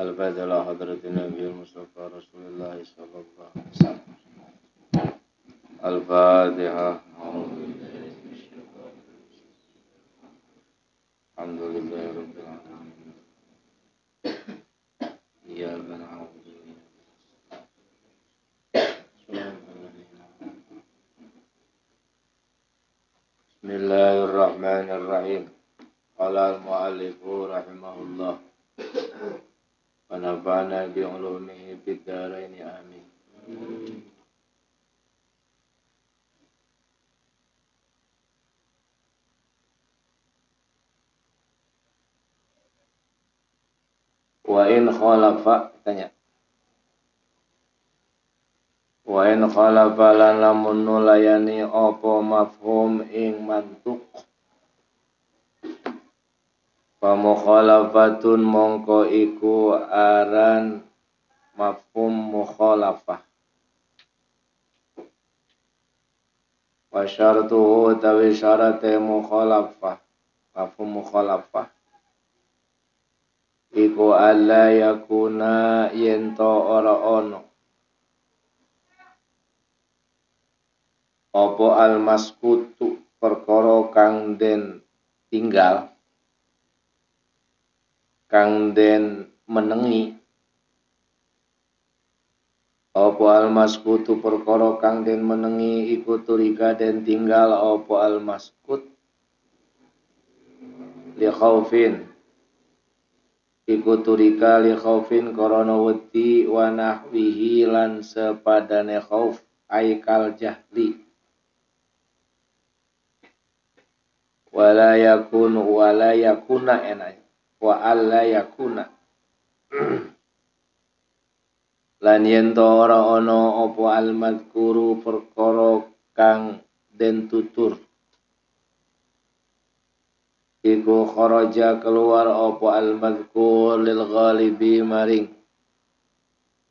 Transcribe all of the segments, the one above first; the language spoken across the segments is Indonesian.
Al-Fatiha ala hadratin Nabi Mustafa Rasulullah sallallahu alaihi wasallam. Al-Fatiha. Alhamdulillahirabbil alamin. Iyyaka na'budu wa iyyaka nasta'in. Bismillahirrahmanirrahim. Qala al-mu'allifu rahimahullah. Wa nafa'ana bi 'ulumihi fid dharain amin. Wa in khalafa tanya. Wa in khalafa lan lamun nulayani apa mafhum ing mantuk. Fa mukhalafatun mongko iku aran mafhum mukhalafah. Wa syartuhu tawi syarate mukhalafah. Mafhum mukhalafah iku alla yakuna yento ora ono apa almaskutu perkara kang den tinggal kang den menengi apa almaskutu perkara kang den menengi iku turika den tinggal apa almaskut li khaufin iku turika li khaufin korona wedi wa nahwihi lan sepadane khauf aikal jahli wala yakuna enay wa alla yakuna lan yento ora ana apa almadkuru perkara kang den tutur iku kharaja keluar apa al-madhkur lil ghalibi maring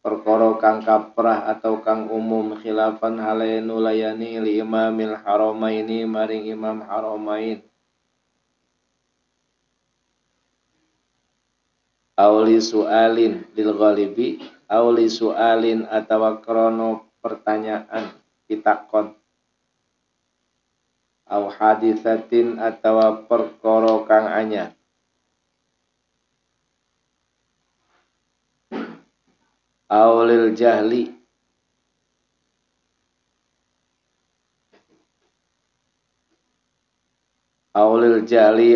perkara kang kaprah atau kang umum khilafan halainu layani li imamil haramaini maring imam haramain auli su'alin lil ghalibi auli su'alin atawa krono pertanyaan pitakon au hadithatin atawa perkara kang anyar aulil jahli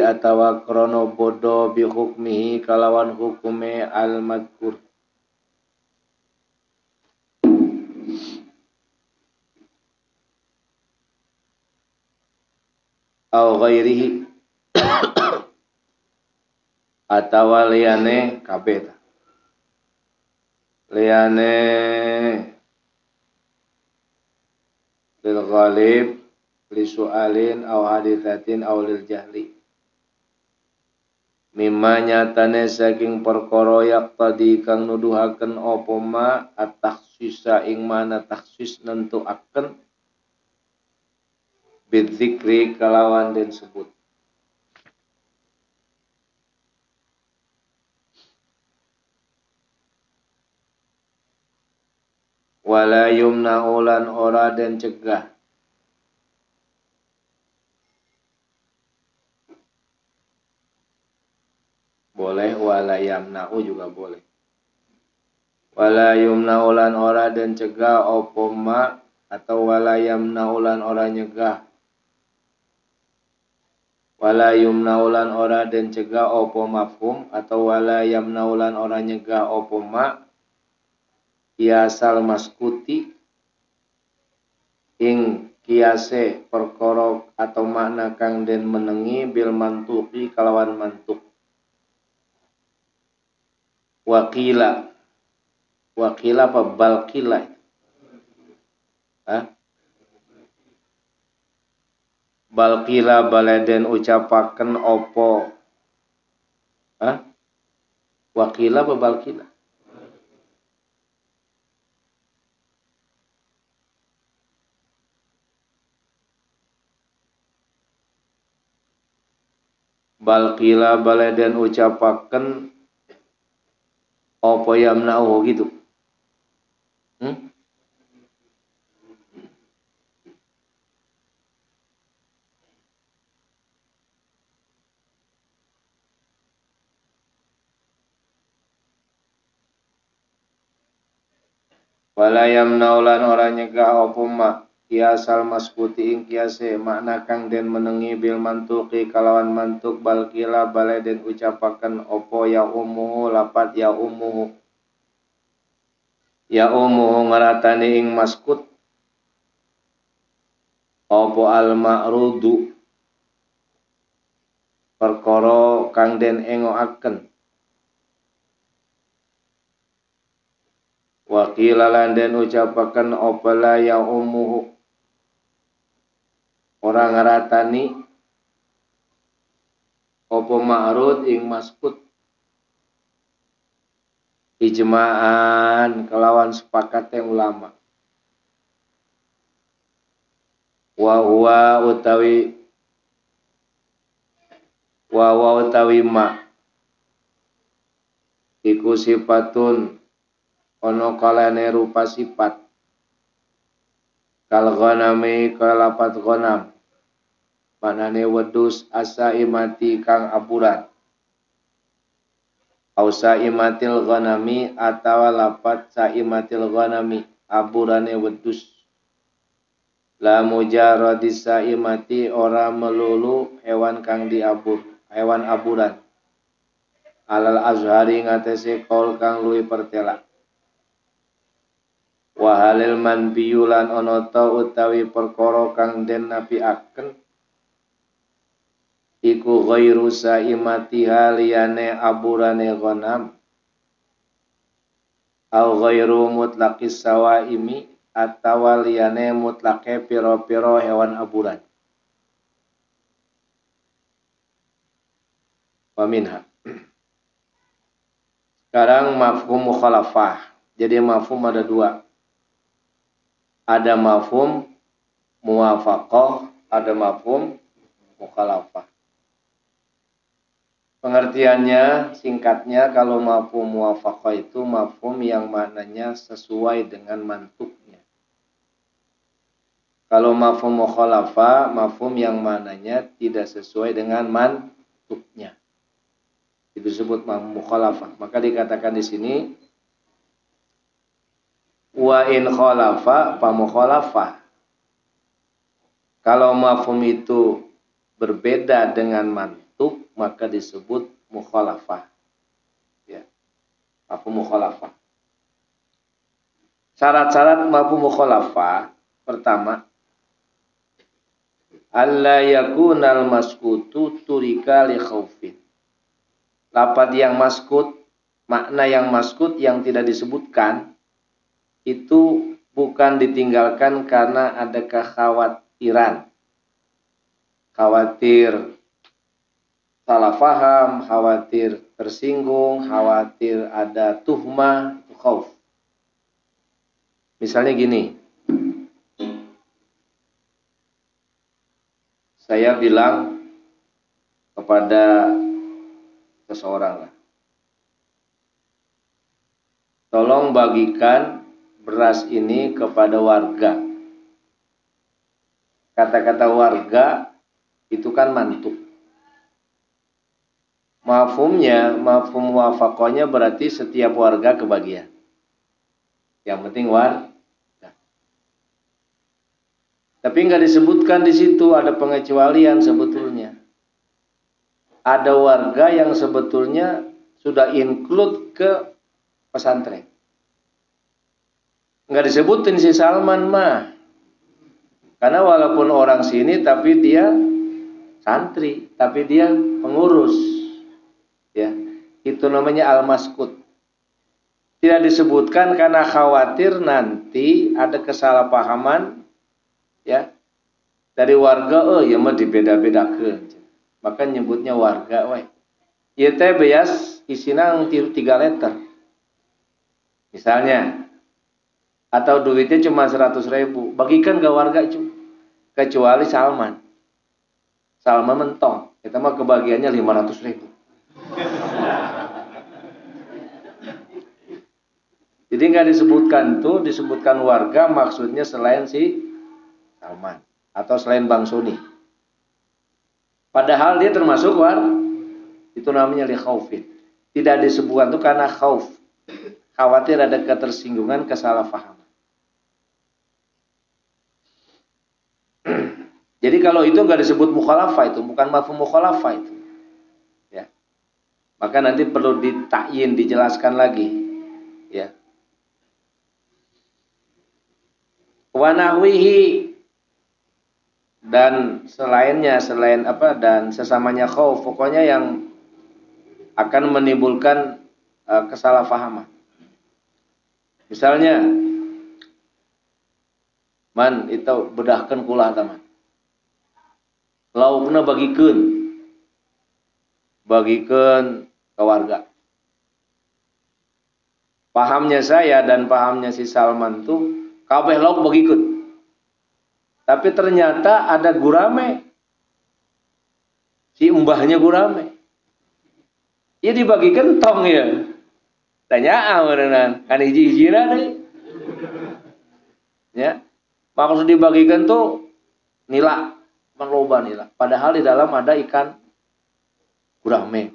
atawa krono bodo bi hukmihi kalawan hukume al madkur au ghairihi atawa liyane kabeh liyane lil ghalib li su'alin au hadithatin au lil jahli mimma nyatane saking perkara yaqtadi kang nuduhaken apa ma at-takhsisa ing mana takhsis nentuaken bidzikri kalawan den sebut wala yumna'u lan ora den cegah boleh wala yamna'u juga boleh wala yumna'u lan ora den cegah apa ma atau wala yamna'u lan ora nyegah wala yumna'u lan ora den cegah apa mafhum atau wala yamna'u lan ora nyegah apa ma kiasal maskuti ing kiase perkara atau makna kang den menengi bil mantuqi kalawan mantuk wakila apa balkila balkila baleden ucapaken opo wakila apa balkila balkila baleden ucapaken Apa yamna'uhu gitu. Wala yamna'ulan ora nyegah apa ma kiasal maskuti ing kiase makna kang den menengi bil mantuki kalawan mantuk balkila bale den ucapaken apa ya umuhu lapat ya umuhu ngaratani ing maskut apa al ma'rudu perkara kang den engoaken wakila lan den ucapaken apa la ya umuhu ora ngaratani apa ma'rud ing maskut ijma'an kelawan sepakatnya ulama wa huwa utawi ma iku sifatun ono kalane rupa sifat kal ghanami kalapat ghanam manane wedus asa imati kang aburan ausa imatil ghanami atawa lapat saimatil ghanami aburane wedus la mujarradis saimati ora melulu hewan kang diabur hewan aburan alal azhari ngatese kaul kang luwih pertela wa halil manbiyulan ana ta utawi perkara kang den nafiaken iku ghairu saimati haliyane aburane ghanam au ghairu mutlaqis sawaimi atawa liyane mutlake piro-piro hewan aburan. Waminha. Sekarang mafhum mukhalafah. Jadi mafhum ada dua. Ada mafhum muwafaqah, ada mafhum mukhalafah. Pengertiannya singkatnya kalau mafhum muwafaqah itu mafhum yang maknanya sesuai dengan mantuknya. Kalau mafhum mukhalafah, mafhum yang maknanya tidak sesuai dengan mantuknya. Itu disebut mafhum mukhalafah. Maka dikatakan di sini wa in khalafa fa mukhalafah. Kalau mafhum itu berbeda dengan mantuk, maka disebut mukhalafah. Ya. Mafhum mukhalafah. Syarat-syarat mafhum mukhalafah pertama, alla yakunal maskutu turika li khaufin. Lafaz yang maskut, makna yang maskut yang tidak disebutkan itu bukan ditinggalkan karena ada kekhawatiran. Khawatir salah faham, khawatir tersinggung, khawatir ada tuhmah, khauf. Misalnya gini, saya bilang kepada seseorang, tolong bagikan beras ini kepada warga. Kata-kata warga itu kan mantuk. Mafhumnya, mafhum muwafaqahnya berarti setiap warga kebagian. Yang penting warga. Tapi nggak disebutkan di situ, ada pengecualian sebetulnya. Ada warga yang sebetulnya sudah include ke pesantren. Nggak disebutin si Salman mah. Karena walaupun orang sini tapi dia santri, tapi dia pengurus. Ya, itu namanya al-maskut. Tidak disebutkan karena khawatir nanti ada kesalahpahaman ya dari warga, ya mah dibeda-bedakeun. Maka nyebutnya warga we. Ieu teh beas isina 3 liter. Misalnya atau duitnya cuma 100.000, bagikan ke warga kecuali Salman. Salman mentong, kita mah kebagiannya 500.000. Jadi nggak disebutkan tuh, disebutkan warga maksudnya selain si Salman atau selain Bang Suni. Padahal dia termasuk itu namanya li khaufin. Tidak disebutkan tuh karena khauf. Khawatir ada ketersinggungan, kesalahpahaman. Jadi kalau itu nggak disebut mukhalafah, itu bukan mafhum mukhalafah itu. Ya. Maka nanti perlu ditakyin, dijelaskan lagi. Ya. Wa nahwihi, dan selainnya, selain apa, dan sesamanya khauf, pokoknya yang akan menimbulkan kesalahpahaman. Misalnya, man itu bedahkan kula teman. Laukna bagikeun ke warga. Pahamnya saya dan pahamnya si Salman tuh kabeh lauk bagikeun. Tapi ternyata ada gurame. Si mbahnya gurame. Ya dibagikan tong ya. Tanya beneran, kan hiji-hijina deh. Ya. Maksud dibagikan tuh nila, meloba nila. Padahal di dalam ada ikan gurame.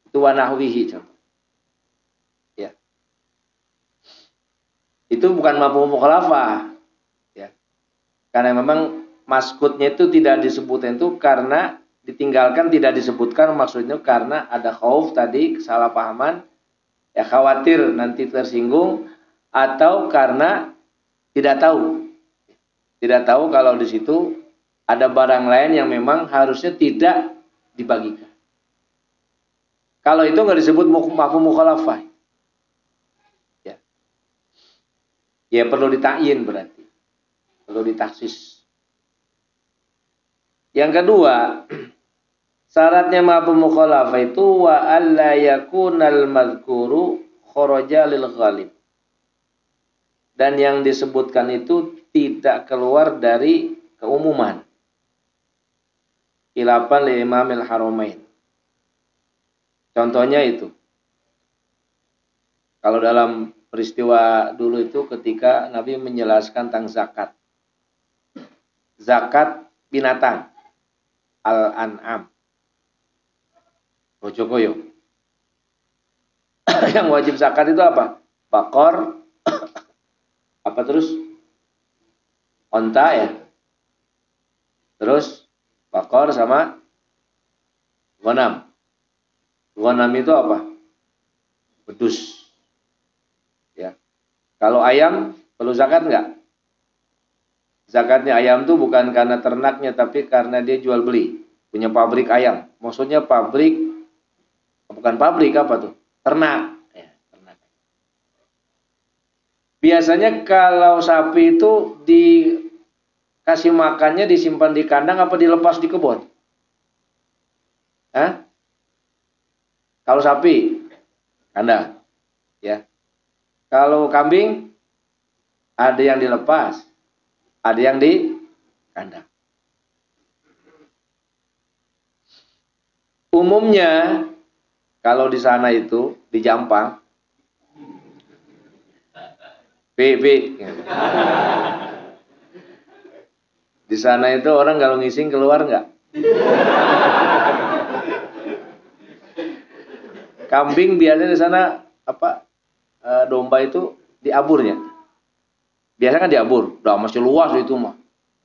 Itu wanahwihi contoh. Ya. Itu bukan mafhum mukhalafah. Ya. Karena memang maskutnya itu tidak disebutkan itu karena ditinggalkan, tidak disebutkan maksudnya karena ada khauf tadi, kesalahpahaman, ya khawatir nanti tersinggung, atau karena tidak tahu. Tidak tahu kalau di situ ada barang lain yang memang harusnya tidak dibagikan. Kalau itu nggak disebut mafhum mukhalafah. Ya. Ya perlu ditakyin berarti. Perlu ditaksis. Yang kedua, syaratnya mafhum mukhalafah itu wa alla yakunal madhkuru kharaja lil ghalib. Dan yang disebutkan itu tidak keluar dari keumuman. Khilafan li Imamil Haramain. Contohnya itu. Kalau dalam peristiwa dulu itu ketika Nabi menjelaskan tentang zakat. Zakat binatang. Al-An'am. Bojokoyo. Yang wajib zakat itu apa? Bakor. Apa terus? Onta ya. Terus bakor sama ghanam. Ghanam itu apa? Bedus. Ya. Kalau ayam perlu zakat enggak? Zakatnya ayam itu bukan karena ternaknya, tapi karena dia jual beli. Punya pabrik ayam. Maksudnya pabrik, bukan pabrik apa tuh? Ternak. Ya, ternak. Biasanya kalau sapi itu dikasih makannya disimpan di kandang apa dilepas di kebun? Hah? Kalau sapi, kandang. Ya. Kalau kambing, ada yang dilepas. Ada yang di kandang. Umumnya kalau di sana itu di Jampang, di sana itu orang kalau ngising keluar nggak? Kambing biasanya di sana apa? Domba itu diaburnya. Biasanya kan diabur, udah masih luas itu mah.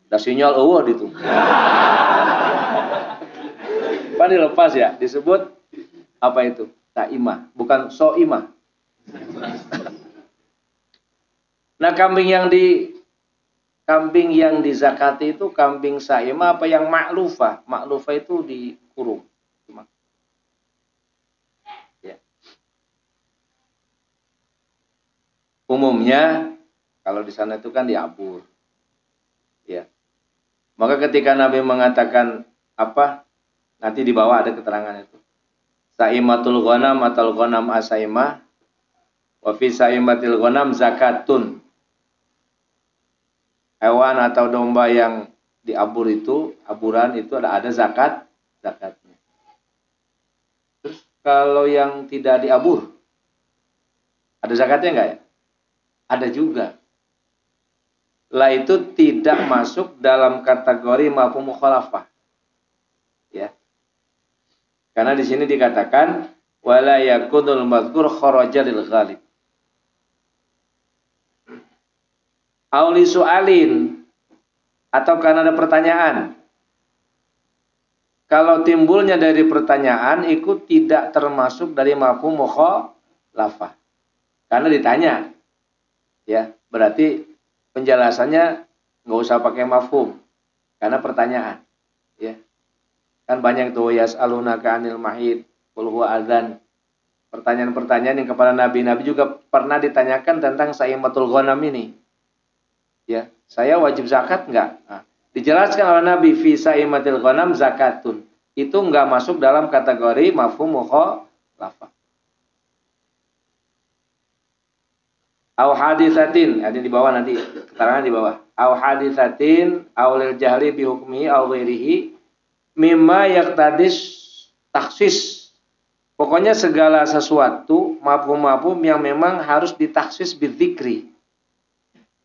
Udah sinyal eueuh itu. Pan dilepas ya, disebut apa itu? Taimah, bukan soimah. Nah, kambing yang dizakati itu kambing saimah apa yang ma'lufah? Ma'lufah itu dikurung. Ya. Umumnya kalau di sana itu kan diabur. Ya. Maka ketika Nabi mengatakan apa? Nanti di bawah ada keterangan itu. Saimatul ghanam atau ghanam asaimah. Wa fi saimatil ghanam zakatun. Hewan atau domba yang diabur itu, aburan itu ada zakatnya. Terus kalau yang tidak diabur, Ada zakatnya enggak ya? Ada juga. Lah itu tidak masuk dalam kategori mafhum mukhalafah. Ya. Karena di sini dikatakan wala yakunul madhkur kharaja lil ghalib. Auli su'alin, atau karena ada pertanyaan. Kalau timbulnya dari pertanyaan itu tidak termasuk dari mafhum mukhalafah. Karena ditanya. Ya, berarti penjelasannya nggak usah pakai mafhum karena pertanyaan. Ya. Kan banyak tuh yas'alunaka 'anil mahid qul huwa adzan. Pertanyaan-pertanyaan yang kepada nabi-nabi juga pernah ditanyakan tentang saimatul ghanam ini. Ya, saya wajib zakat enggak? Nah, dijelaskan oleh Nabi fi saimatil ghanam zakatun. Itu enggak masuk dalam kategori mafhum mukhalafah. Au haditsatin, ada di bawah nanti keterangan di bawah. Au haditsatin au lil jahli bi hukmi au ghairihi mimma yaqtadis taksis. Pokoknya segala sesuatu mafhum-mafhum yang memang harus ditaksis bidzikri.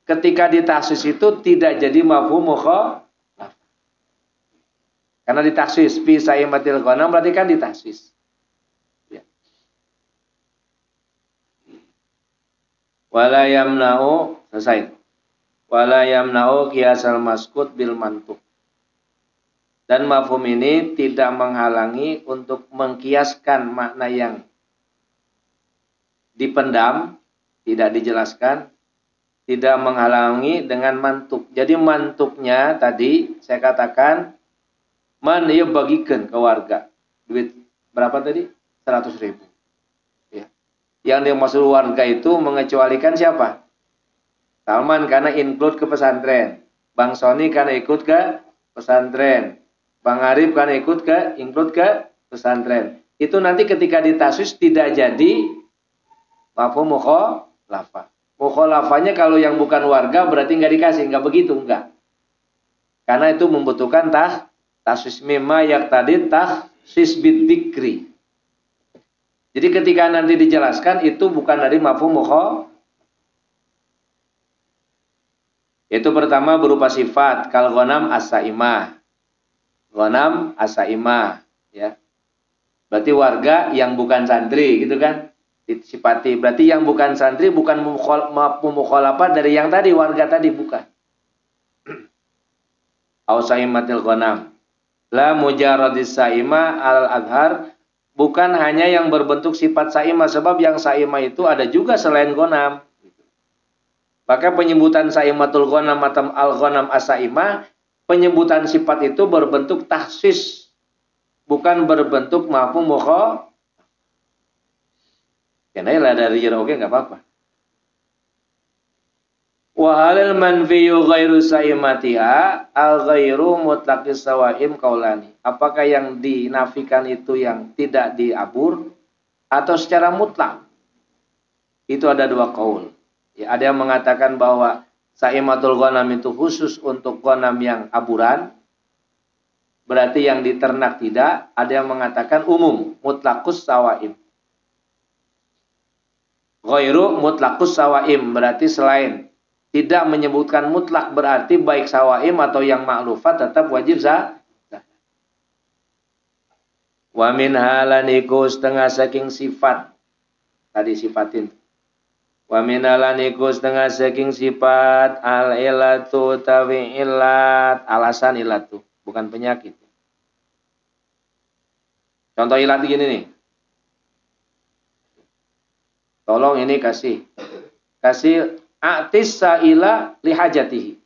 Ketika ditaksis itu tidak jadi mafhum mukhalafah. Karena ditaksis fi saimatil ghanam berarti kan ditaksis. Ya. Wala yamna'u, selesai. Wala yamna'u qiyasal maskut bil mantuq. Dan mafhum ini tidak menghalangi untuk mengkiaskan makna yang dipendam, tidak dijelaskan, tidak menghalangi dengan mantuk. Jadi mantuknya tadi saya katakan man ya bagikan ke warga. Duit berapa tadi? 100.000. Ya. Yang dimaksud warga itu mengecualikan siapa? Salman karena include ke pesantren. Bang Sony karena ikut ke pesantren. Bang Arif karena include ke pesantren. Itu nanti ketika ditasis tidak jadi mafhum mukhalafah. Mukhalafahnya kalau yang bukan warga berarti nggak dikasih, nggak begitu, nggak. Karena itu membutuhkan tahsis mimma yaqtadi tahsis bidzikri. Jadi ketika nanti dijelaskan itu bukan dari mafhum mukhalafah. Itu pertama berupa sifat kal ghanam as-saimah. Ghanam as-saimah, ya. Berarti warga yang bukan santri gitu kan? Disifati. Berarti yang bukan santri bukan mukhalafah dari yang tadi, warga tadi bukan. Au saimatil ghanam. La mujarradis saimah al-adhar, bukan hanya yang berbentuk sifat saimah, sebab yang saimah itu ada juga selain ghanam. Maka penyebutan saimatul ghanam atau al-ghanam as-saimah, penyebutan sifat itu berbentuk tahsis, bukan berbentuk mafhum mukhalafah. Karena lah dari jero oke enggak apa-apa. Wa halal manfiyu ghairu saimatiha al ghairu mutlaqis sawaim qaulani. Apakah yang dinafikan itu yang tidak diabur atau secara mutlak? Itu ada dua qaul. Ya, ada yang mengatakan bahwa saimatul ghanam itu khusus untuk ghanam yang aburan. Berarti yang diternak tidak. Ada yang mengatakan umum, mutlaqus sawaim. Ghairu mutlaqus sawaim berarti selain, tidak menyebutkan mutlak berarti baik sawaim atau yang ma'lufat tetap wajib zakat. Wa min halaniku setengah saking sifat tadi sifatin. Wa min halaniku setengah saking sifat al ilatu tawi ilat, alasan ilatu bukan penyakit. Contoh ilat gini nih. Tolong ini kasih atis sa'ila lihajatihi.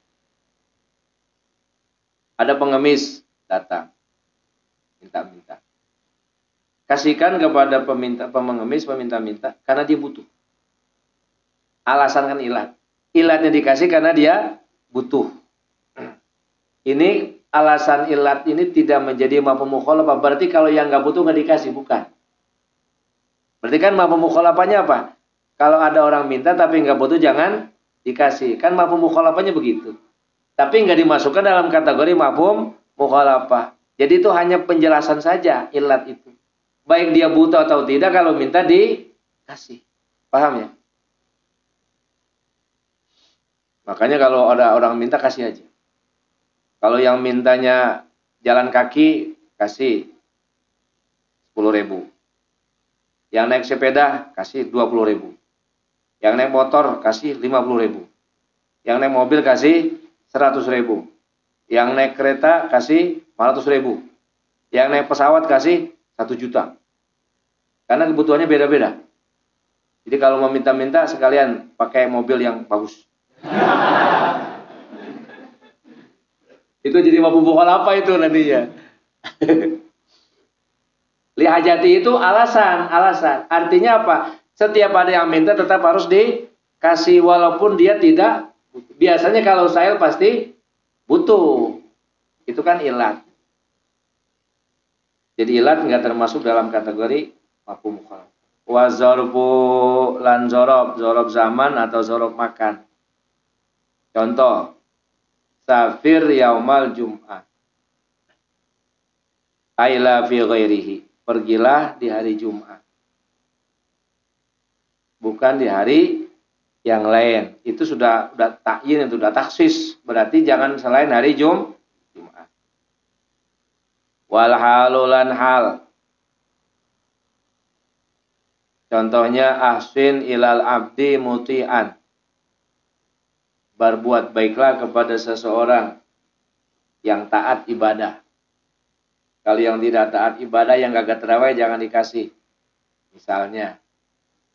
Ada pengemis datang minta-minta. Kasihkan kepada pengemis meminta-minta karena dia butuh. Alasan kan ilat. Ilatnya dikasih karena dia butuh. Ini alasan ilat ini tidak menjadi mafhum mukhalafah. Berarti kalau yang nggak butuh nggak dikasih, bukan. Berarti kan mafhum mukhalafahnya apa? Kalau ada orang minta tapi nggak butuh jangan dikasih. Kan mafhum mukhalafahnya begitu. Tapi nggak dimasukkan dalam kategori mafhum mukhalafah. Jadi itu hanya penjelasan saja ilat itu. Baik dia butuh atau tidak kalau minta dikasih. Paham ya? Makanya kalau ada orang minta kasih aja. Kalau yang mintanya jalan kaki kasih 10.000. Yang naik sepeda kasih 20.000. Yang naik motor kasih 50.000. Yang naik mobil kasih 100.000. Yang naik kereta kasih 400.000. Yang naik pesawat kasih 1 juta. Karena kebutuhannya beda-beda. Jadi kalau mau minta-minta sekalian pakai mobil yang bagus. Itu jadi mafhum mukhalafah itu nantinya. Lihajati itu alasan. Artinya apa? Setiap ada yang minta tetap harus dikasih walaupun dia tidak. Biasanya kalau sa'il pasti butuh. Itu kan ilat. Jadi ilat nggak termasuk dalam kategori mafhum mukhalafah. Wa zarfu lan zorob zaman atau zorob makan. Contoh, safir yaumal jum'ah. Aila fi ghairihi. Pergilah di hari Jumat. Bukan di hari yang lain. Itu sudah takyin, itu sudah taksis. Berarti jangan selain hari Jumat. Wal halulan hal. Contohnya ahsin ilal abdi muti'an. Berbuat baiklah kepada seseorang yang taat ibadah. Kalau yang tidak taat ibadah, yang gagak terawih jangan dikasih. Misalnya,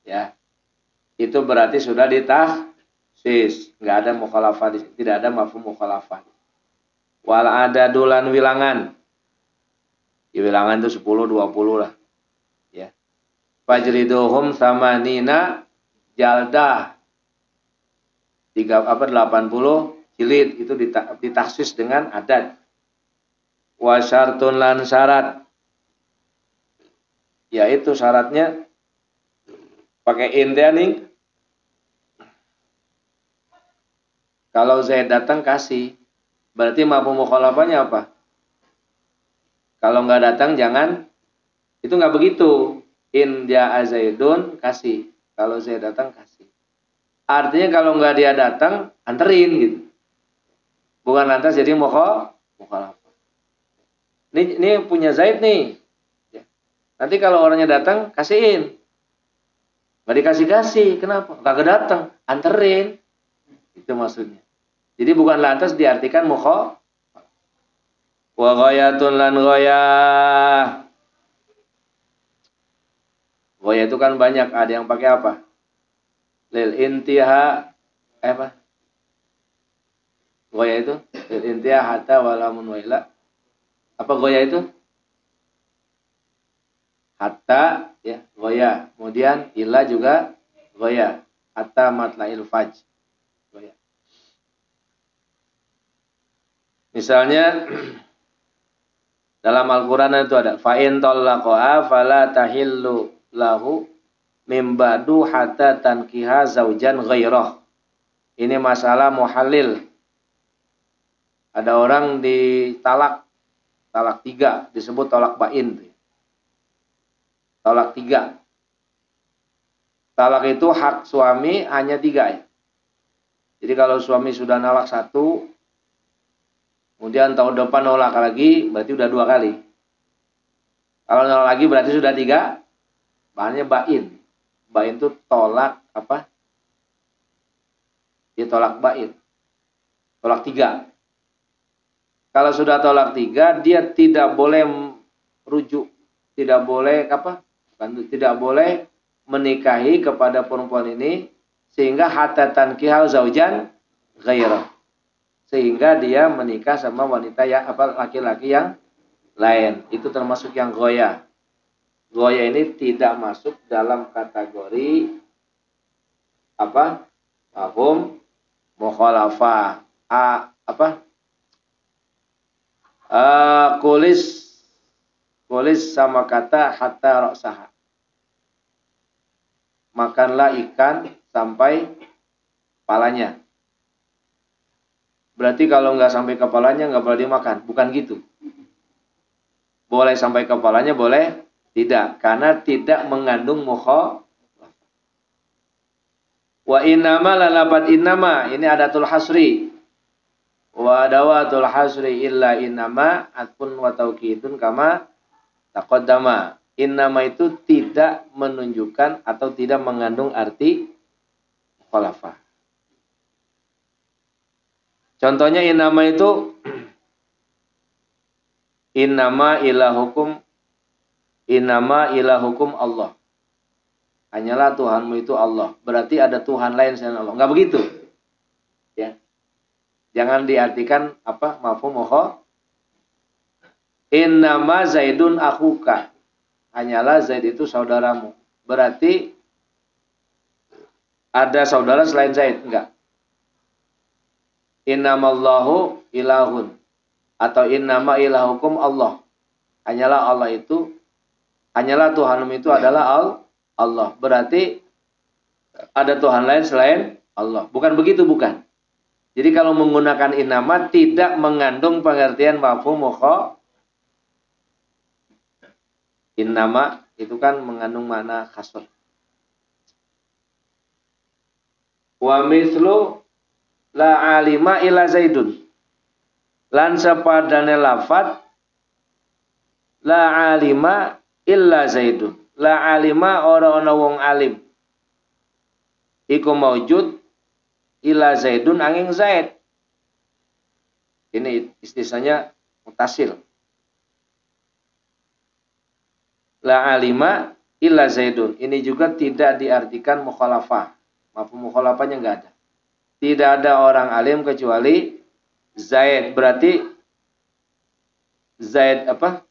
ya, itu berarti sudah ditahsis, nggak ada mukhalafah, tidak ada mafhum mukhalafah. Wal adadulan wilangan, di wilangan itu 10, 20 lah, ya. Fajriduhum samanina jaldah, 80 jilid itu ditahsis dengan adat. Wa syartun lan syarat, yaitu syaratnya pakai nih. Kalau Zaid datang kasih, berarti mafhum mukhalafahnya apa? Kalau nggak datang jangan, itu nggak begitu. In ja'a Zaidun kasih, kalau Zaid datang kasih. Artinya kalau nggak dia datang anterin gitu. Bukan lantas jadi mukhalafah. Ini punya Zaid nih. Nanti kalau orangnya datang, kasihin. Nggak dikasih-kasih. Kenapa? Kagak datang. Anterin. Itu maksudnya. Jadi bukan lantas diartikan mukhalafah. Wa ghayatun lan ghayah. Ghayah itu kan banyak. Ada yang pakai apa? Lil intiha. Apa? Ghayah itu? Lil intiha hatta walamun waila. Apa goya itu? Hatta, ya, goya. Kemudian ila juga goya. Hatta matla'il fajr. Goya. Misalnya dalam Al-Quran itu ada fa'in tallaqa'a fala tahillu lahu mim ba'du hatta tankiha zaujan ghairah. Ini masalah muhalil. Ada orang ditalak 3 disebut tolak bain. Tolak 3. Talak itu hak suami hanya 3 ya. Jadi kalau suami sudah nolak 1, kemudian tahun depan nolak lagi, berarti udah 2 kali. Kalau nolak lagi berarti sudah 3, bahannya bain. Bain itu tolak apa? Dia tolak bain. Tolak 3. Kalau sudah tolak 3, dia tidak boleh rujuk, tidak boleh apa? Tidak boleh menikahi kepada perempuan ini sehingga hatta tankihal zaujan ghairah. Sehingga dia menikah sama wanita yang apa, laki-laki yang lain. Itu termasuk yang goyah. Goyah ini tidak masuk dalam kategori apa? Mafhum mukhalafah. Apa? Kulis sama kata hatta ra'saha. Makanlah ikan sampai kepalanya. Berarti kalau nggak sampai kepalanya nggak boleh dimakan. Bukan gitu. Boleh sampai kepalanya, boleh. Tidak, karena tidak mengandung mukhalafah. Wa innama lalapat innama ini adatul hasri. Wa dawatul hasri illa innama atpun wa taukidun kama taqaddama. Innama itu tidak menunjukkan atau tidak mengandung arti mukhalafah. Contohnya innama itu innama ilahukum Allah. Hanyalah Tuhanmu itu Allah. Berarti ada Tuhan lain selain Allah. Enggak begitu. Ya. Jangan diartikan apa? Mafhum mukhalafah. Innama Zaidun akhuka. Hanyalah Zaid itu saudaramu. Berarti ada saudara selain Zaid? Enggak. Innamallahu ilahun. Atau innama ilahukum Allah. Hanyalah Allah itu, hanyalah Tuhanmu itu adalah Allah. Berarti ada Tuhan lain selain Allah. Bukan begitu, bukan. Jadi kalau menggunakan innama tidak mengandung pengertian mafhum mukhalafah. Innama itu kan mengandung makna khasr. Wa mithlu la alima illa Zaidun. Lan sepadane lafat la alima illa Zaidun. La alima ora ana wong alim. Iku maujud illa Zaidun angin Zaid. Ini istilahnya mutasil. La alima illa Zaidun. Ini juga tidak diartikan mukhalafah. Mafhum mukhalafahnya enggak ada. Tidak ada orang alim kecuali Zaid. Berarti Zaid apa?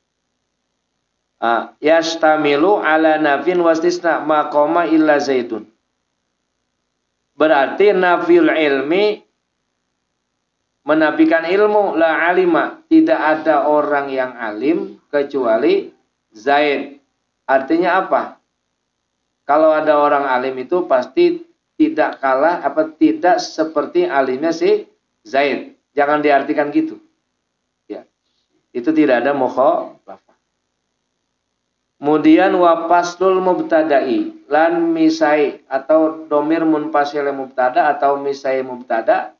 Yastamilu ala nafin wastisna maqama illa Zaidun. Berarti nafil ilmi menafikan ilmu. La alima. Tidak ada orang yang alim kecuali Zaid. Artinya apa? Kalau ada orang alim itu pasti tidak kalah tidak seperti alimnya si Zaid. Jangan diartikan gitu. Ya. Itu tidak ada mukhalafah. Kemudian wapaslul mubtada'i lan misai atau domir munfasil mubtada atau misai mubtada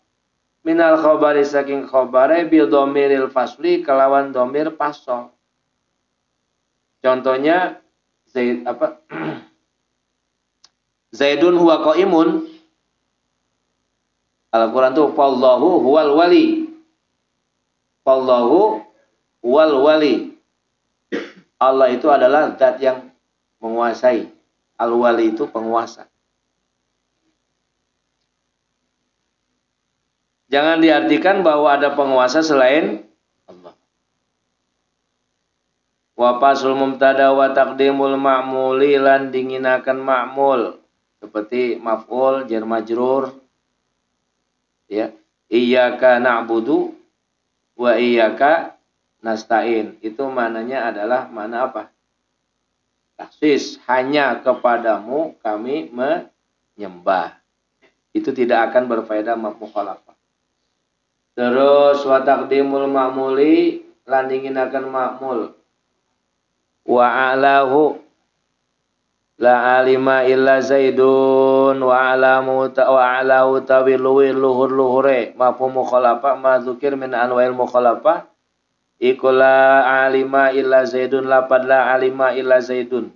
minal khabari saking khabare bil domiril fasli kelawan domir pasol. Contohnya Zaid apa? Zaidun huwa qaimun. Al-Qur'an itu fallahu huwal wali. Fallahu huwal wali. Allah itu adalah zat yang menguasai. Al-wali itu penguasa. Jangan diartikan bahwa ada penguasa selain Allah. Wa pasul mubtada wa taqdimul ma'muli lan dinginakan ma'mul seperti maf'ul jar majrur ya iyyaka na'budu wa iyyaka nasta'in itu maknanya adalah mana apa? Taksis, hanya kepadamu kami menyembah. Itu tidak akan berfaedah mukhalafah. Terus wa taqdimul ma'muli lan dinginakan ma'mul wa alahu la alima illa Zaidun wa alahu tawil luhure mafhum mukhalafah ma dzukir min anwa'il mukhalafah ikula alima illa Zaidun lapad la alima illa Zaidun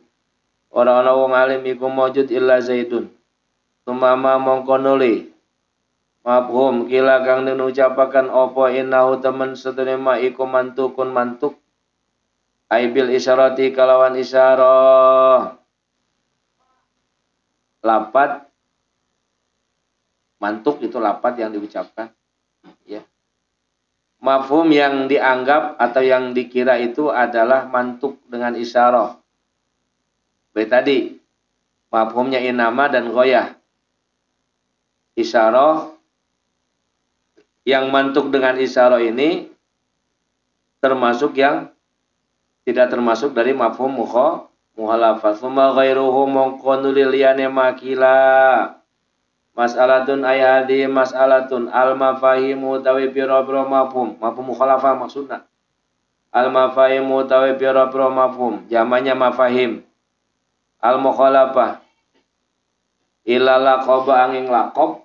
ora ana wong alim iku maujud illa Zaidun tumama mongko nuli mafhum kila kang den ucapaken apa innahu temen sedene ma iku mantukun mantuk aibil isyarati kalawan isyarah lapat mantuk itu lapat yang diucapkan ya mafhum yang dianggap atau yang dikira itu adalah mantuk dengan isyarah baik tadi mafhumnya inama dan ghoyah isyarah yang mantuk dengan isyarah ini termasuk yang tidak termasuk dari mafhum mukhalafah. Summa ghairuhu mongkonulil liyane makila. Mas'alatun ayadi mas'alatun al mafahimu tawi pira-pira mafhum. Mafhum mukhalafah maksudna. Al mafahimu tawi pira-pira mafhum. Jamannya mafahim. Al mukhalafah. ila laqaba angin laqab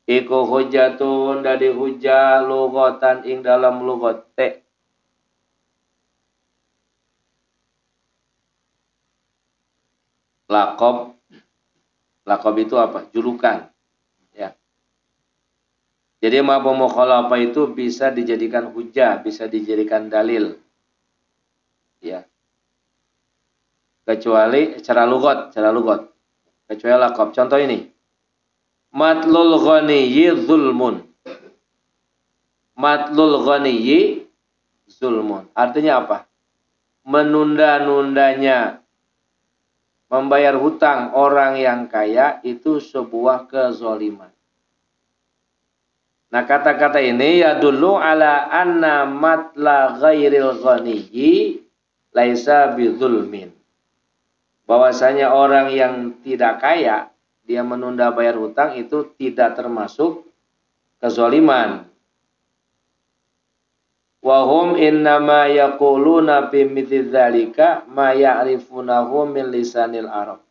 iku hujjatun dadi hujjah lughatan ing dalam lughat laqab itu apa? Julukan, ya. Jadi mafhum mukhalafah itu bisa dijadikan hujjah, bisa dijadikan dalil, ya. Kecuali secara lughat. Kecuali laqab. Contoh ini. Matlul ghaniyyi zulmun. Matlul ghaniyyi zulmun. Artinya apa? Menunda-nundanya membayar hutang orang yang kaya itu sebuah kezaliman. Nah, kata-kata ini ya dulu ala anna matla ghairil ghaniyyi laisa bidzulmin. Bahwasanya orang yang tidak kaya dia menunda bayar hutang itu tidak termasuk kezaliman. Wa hum innama yaquluna fi mithli dzalika ma ya'rifunahu min lisanil Arab.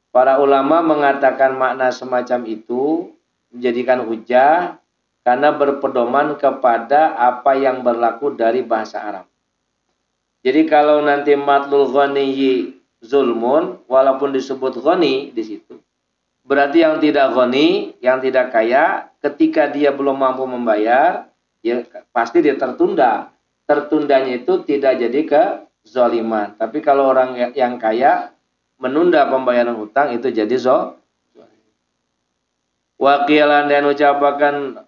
Para ulama mengatakan makna semacam itu menjadikan hujjah karena berpedoman kepada apa yang berlaku dari bahasa Arab. Jadi kalau nanti matlul ghaniyyi zulmun walaupun disebut ghani di situ berarti yang tidak ghani, yang tidak kaya, ketika dia belum mampu membayar, ya pasti dia tertunda. Tertundanya itu tidak jadi kezaliman. Tapi kalau orang yang kaya menunda pembayaran hutang itu jadi zalim. Wakilan dan ucapakan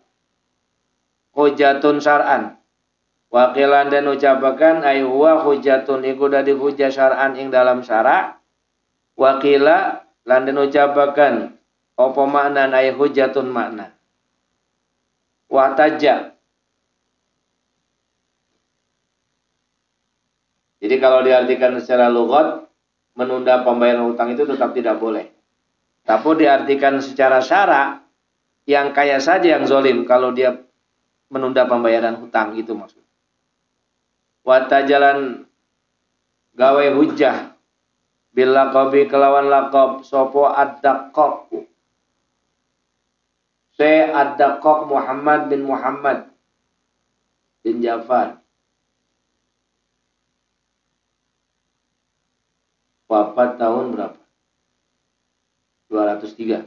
hujatun syar'an. Wakilan dan ucapakan ay huwa hujatun iku dadi hujah syar'an ing dalam syara'. Wakila lan den ucapaken apa makna ay hujatun makna wataja. Jadi kalau diartikan secara lughat menunda pembayaran hutang itu tetap tidak boleh. Tapi diartikan secara syara yang kaya saja yang zalim kalau dia menunda pembayaran hutang itu maksud. Watajalan gawe hujjah bila qabi kelawan laqab sopo ad-daqqaq. Ad-daqqaq Muhammad bin Muhammad bin Ja'far. Wafat tahun berapa? 203.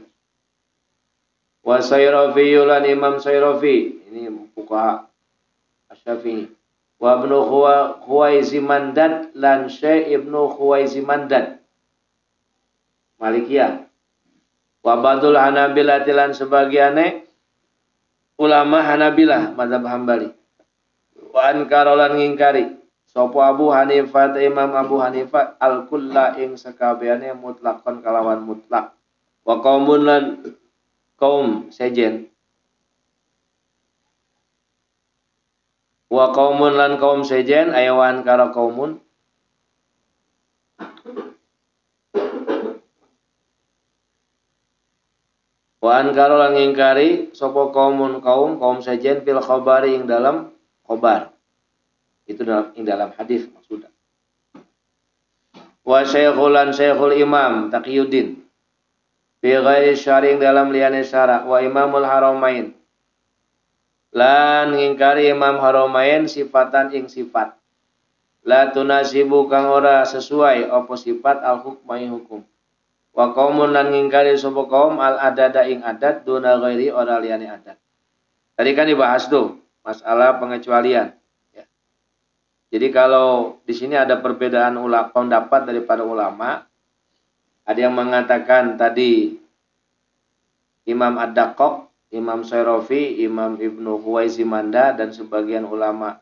Wa Sayrafi yulan Imam Sayrafi. Ini fuqaha Asy-Syafi'i. Wa ibnu Khuwaizimandad lan Syekh ibnu Khuwaizimandad Malikiyah. Wa badul Hanabilah lan sebagiane ulama Hanabilah mazhab Hambali. Wa ankarolan ngingkari sapa Abu Hanifah Imam Abu Hanifah al-kulla ing sakabehane mutlaqan kalawan mutlak. Wa qaumun lan kaum sejen. Wa qaumun lan kaum sejen ayawan karo kaumun wa ankara lan ngingkari sapa kaumun kaum sejen fil khabari ing dalam khabar. Itu dalam hadis maksudnya. Wa syekhul imam Taqiyuddin fi ghairi syaring dalam liyane syara wa imamul haramain lan ngingkari imam haramain sifatan ing sifat la tunasibu kang ora sesuai apa sifat al hukmai hukum. Wa qaumun lan ngingkari sapa kaum al adada ing adat duna ghairi ora liyane adat. Tadi kan dibahas tuh masalah pengecualian. Ya. Jadi kalau di sini ada perbedaan pendapat daripada ulama, ada yang mengatakan tadi Imam Ad-Daqqaq, Imam Sayrafi, Imam Ibnu Khuwaizimanda dan sebagian ulama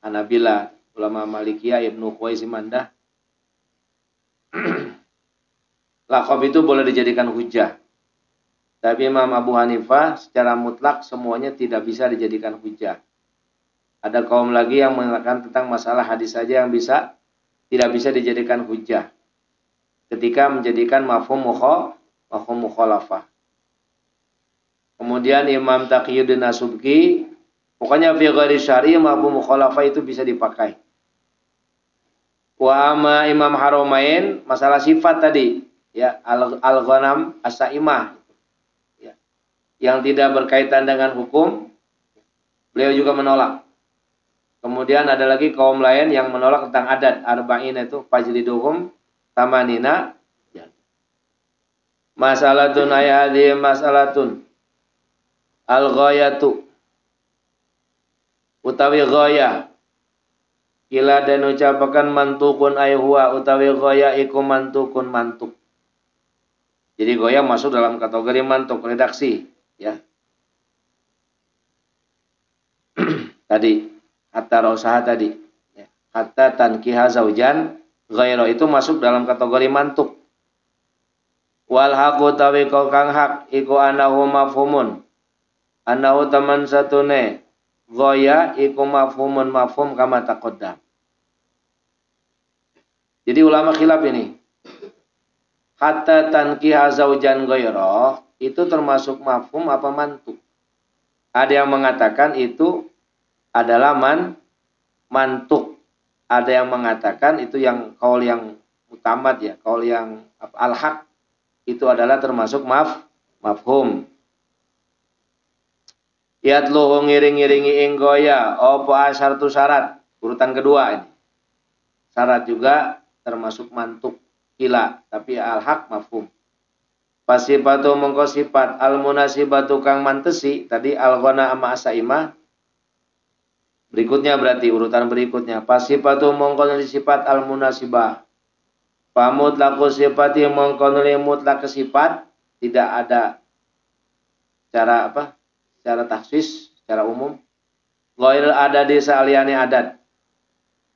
Hanabilah, ulama Malikiyah Ibnu Khuwaizimanda laqab itu boleh dijadikan hujjah. Tapi Imam Abu Hanifah secara mutlak semuanya tidak bisa dijadikan hujjah. Ada kaum lagi yang mengatakan tentang masalah hadis saja yang tidak bisa dijadikan hujjah ketika menjadikan mafhum mukhalafah. Kemudian Imam Taqiyuddin As-Subki, pokoknya fi ghairi syar'i mafhum mukhalafah itu bisa dipakai. Wa ama Imam Haramain masalah sifat tadi. ya, al-ghanam as-saimah, ya, yang tidak berkaitan dengan hukum, beliau juga menolak. Kemudian ada lagi kaum lain yang menolak tentang adat arba'in itu fajliduhum tamanina. Masalatun ayati masalatun al-ghayatu utawi ghaya kila dan ucapakan mantukun ayhuwa utawi ghaya iku mantukun mantuk. Jadi ghaya masuk dalam kategori mantuk redaksi, ya. Tadi hatta rausaha tadi, ya. Hatta tankiha zaujan ghaira itu masuk dalam kategori mantuk. Wal haqu tawi kang hak iku anahu mafhumun. Anahu taman satune ghaya iku mafhumun mafhum kama taqaddam. Jadi ulama khilaf ini. Hatta tankiha zaujan ghaira itu termasuk mafhum apa mantuk? Ada yang mengatakan itu adalah mantuk. Ada yang mengatakan itu yang kaul yang utamat, ya, kaul yang al-haq itu adalah termasuk mafhum. Yatluhu ngiring-ngiringi ing goya apa asyaratu syarat. Urutan kedua ini. Syarat juga termasuk mantuk kila, tapi al-haq mafhum. Pasifatu mongko sifat al-munasibatu kang mantesi tadi al-ghana ama asaimah. Berikutnya berarti urutan berikutnya pasifatu mongko sifat al-munasibah. Pamutlaqu sifati mongko mutlak sifat, tidak ada cara apa? Secara tahsis, secara umum. Ghairil adadi saliyane adat.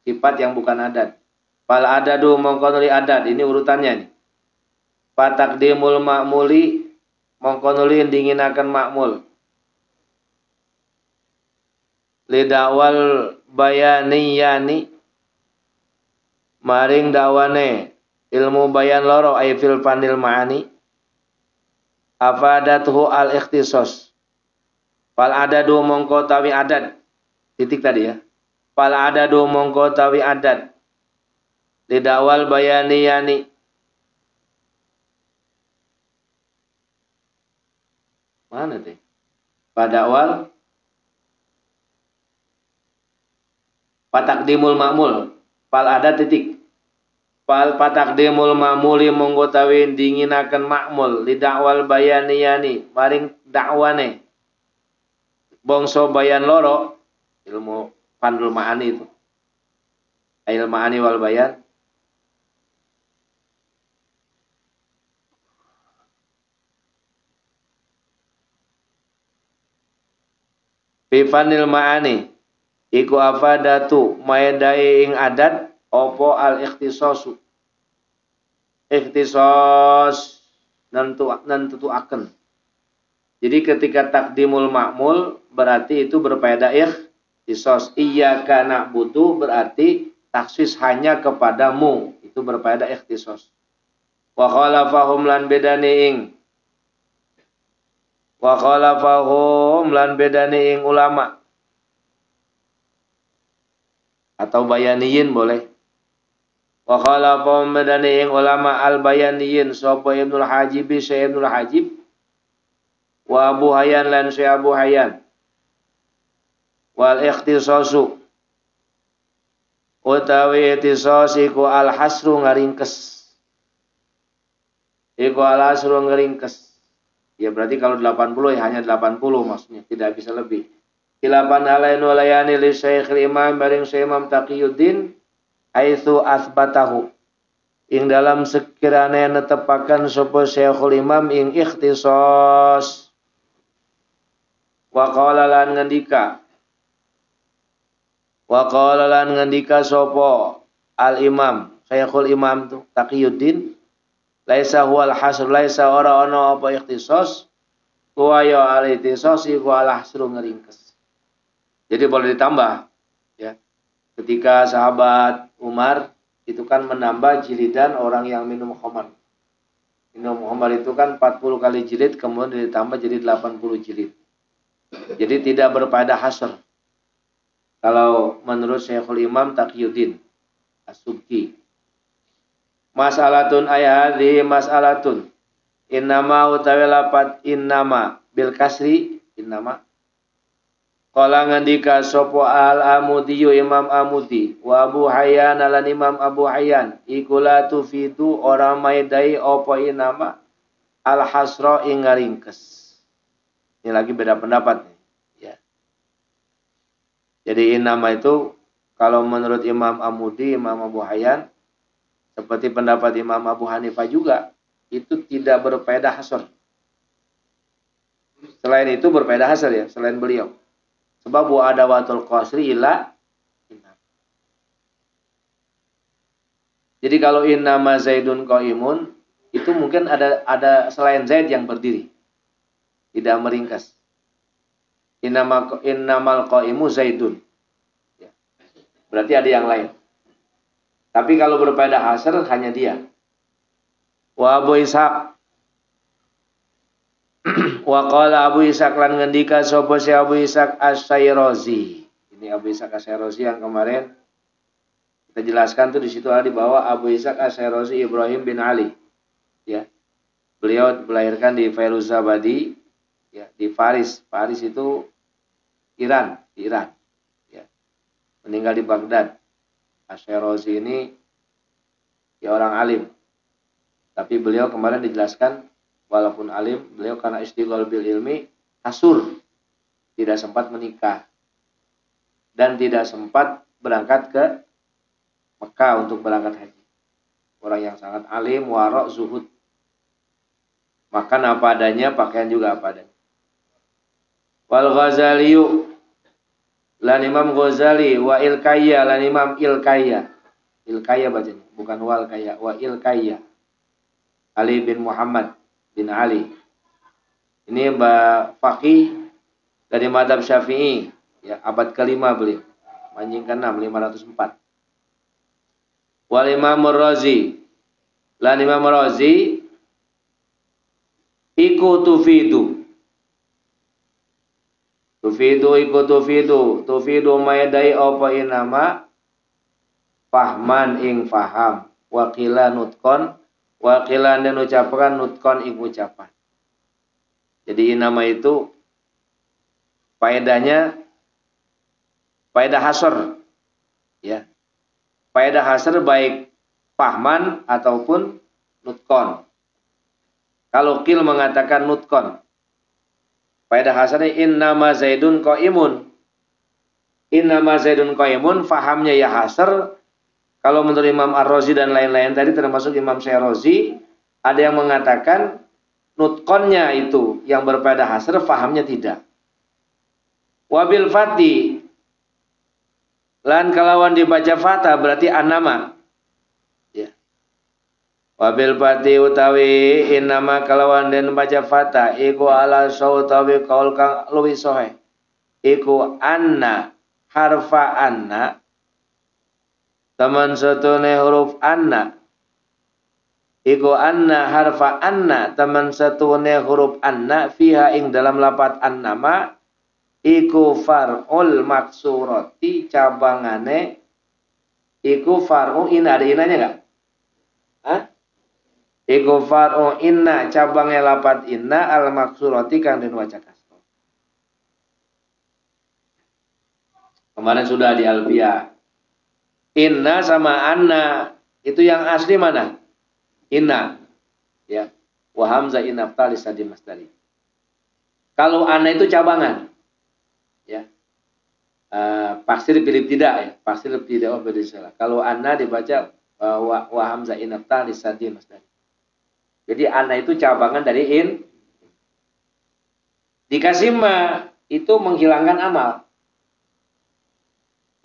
Sifat yang bukan adat. Fal adadu mongko nuli adat, ini urutannya nih. Fataqdimul ma'muli mongko nuli dinginaken ma'mul. Lidawal bayaniyani maring dawane ilmu bayan loro ay fil fanil ma'ani afadathu al ikhtisas. Fal adadu mongko tawi adat. Titik tadi, ya. Fal adadu mongko tawi adat. Lidawal bayaniyani. Mana teh? Pada awal patakdimul ma'mul. Fal adat titik. Fal patakdimul ma'muli mongko tawi dinginaken ma'mul lidawal bayaniyani maring dakwane. Bongso bayan loro ilmu pandul ma'ani itu. Ilmu ma'ani wal bayan. Bifanil ma'ani iku afadatu maedai ing adat opo al ikhtisasu. Ikhtisas nentu akan. Jadi ketika takdimul ma'mul berarti itu berfaedah ikhtisas. Iyyaka na'budu berarti taksis hanya kepadamu, itu berfaedah ikhtisas. Wa khalafahum lan bedane ing ulama atau bayaniyin boleh. Wa khalafahum bedane ing ulama al bayaniyin sapa Ibnul Hajib Syekh Ibnul Hajib wa Abu Hayyan lan Syekh Abu Hayyan. Wal ikhtisasu utawi ikhtisas iku al hasru ngaringkes. Iku al hasru ngaringkes. Ya berarti kalau 80 ya hanya 80 maksudnya, tidak bisa lebih. Khilapan alain walayani li Syekhul Imam baring Syekh Imam Taqiyuddin aitsu asbatahu. Ing dalam sekiranya netepaken sapa Syekhul Imam ing ikhtisas. Wa qala lan ngendika sapa al Imam Syekhul Imam tu Taqiyuddin laisa huwal hasr laisa ora ana apa ikhtisas wa ya al ikhtisas iku al hasru ngeringkes. Jadi boleh ditambah, ya. Ketika sahabat Umar itu kan menambah jilidan orang yang minum khamar. Minum khamar itu kan 40 kali jilid kemudian ditambah jadi 80 jilid. Jadi tidak berfaedah hasr. Kalau menurut Syekhul Imam Taqiyuddin As-Subki. Mas'alatun ayadhi mas'alatun. Innama utawi lapat innama bil kasri innama. Qala ngandika sapa al Amudiyu Imam Amudi wa Abu Hayyan lan Imam Abu Hayyan iku la tufidu ora maidai apa innama al hasra ing ngaringkes. Ini lagi beda pendapat nih. Ya. Jadi innama itu kalau menurut Imam Amudi, Imam Abu Hayyan seperti pendapat Imam Abu Hanifah juga itu tidak berfaedah hasr. Selain itu berfaedah hasr ya, selain beliau. Sebab wa adawatul qasri illa innama. Jadi kalau innama Zaidun qaimun itu mungkin ada selain Zaid yang berdiri. Tidak meringkas. Innamal qaimu Zaidun. Ya. Berarti ada yang lain. Tapi kalau berfaedah hasr hanya dia. Wa Abu Ishaq wa qala Abu Ishaq lan ngendika sapa si Abu Ishaq Asy-Syairazi. Ini Abu Ishaq Asy-Syairazi yang kemarin kita jelaskan tuh di situ ada di bawah Abu Ishaq Asy-Syairazi Ibrahim bin Ali. Ya. Beliau dilahirkan di Fairuzabadi ya, di Faris. Faris itu Iran, di Iran. Ya. Meninggal di Baghdad. Asy-Syairazi ini ya orang alim. Tapi beliau kemarin dijelaskan walaupun alim, beliau karena istighol bil ilmi, kasur, tidak sempat menikah. Dan tidak sempat berangkat ke Mekah untuk berangkat haji. Orang yang sangat alim, warok, zuhud. Makan apa adanya, pakaian juga apa adanya. Wal Ghazaliyu, lan Imam Ghazali, wa Ilkaya, lan Imam Ilkaya. Ilkaya bacanya, bukan wal kaya, wa Ilkaya. Ali bin Muhammad bin Ali. Ini Mbak Faqih dari madhab Syafi'i, ya, abad kelima beliau, manjing ke-6 504. Wal Imam Razi, lan Imam Razi iku tufidu tufidu maidai apa inama fahman ing faham wakila nutkon wakilan dan ucapan nutkon ing ucapan. Jadi nama itu faedahnya faedah hasr ya. Faedah hasr baik fahman ataupun nutkon. Kalau qil mengatakan nutkon. Faedah hasrnya innama Zaidun qaimun. Innama Zaidun qaimun fahamnya ya hasr. Kalau menurut Imam Ar-Razi dan lain-lain tadi termasuk Imam Syairazi, ada yang mengatakan nutkonnya itu yang berfaedah hasr, fahamnya tidak. Wabil fati, lan kalawan dibaca fatah berarti anama. Ya. Wabil fati utawi innama kalawan den baca fatah iku ala sautawi kaul kang luwih sahih. Iku anna harfa anna taman satune huruf anna iku anna harfa anna taman satune huruf anna fiha ing dalam lapat annama iku far'ul maksurati cabangane iku far'u inna, ada inanya enggak? Hah? Iku far'u inna cabangnya lapat inna al maksurati kang den waca kasra. Kemarin sudah di Alfiyah. Inna sama anna itu yang asli mana? Inna, ya. Wa hamzah inafta lisadi masdari. Kalau anna itu cabangan, ya. Pasir pilih tidak ya. Pasir tidak bersalah. Kalau anna dibaca wa hamzah inafta lisadi masdari. Jadi anna itu cabangan dari in. Dikasih ma itu menghilangkan amal.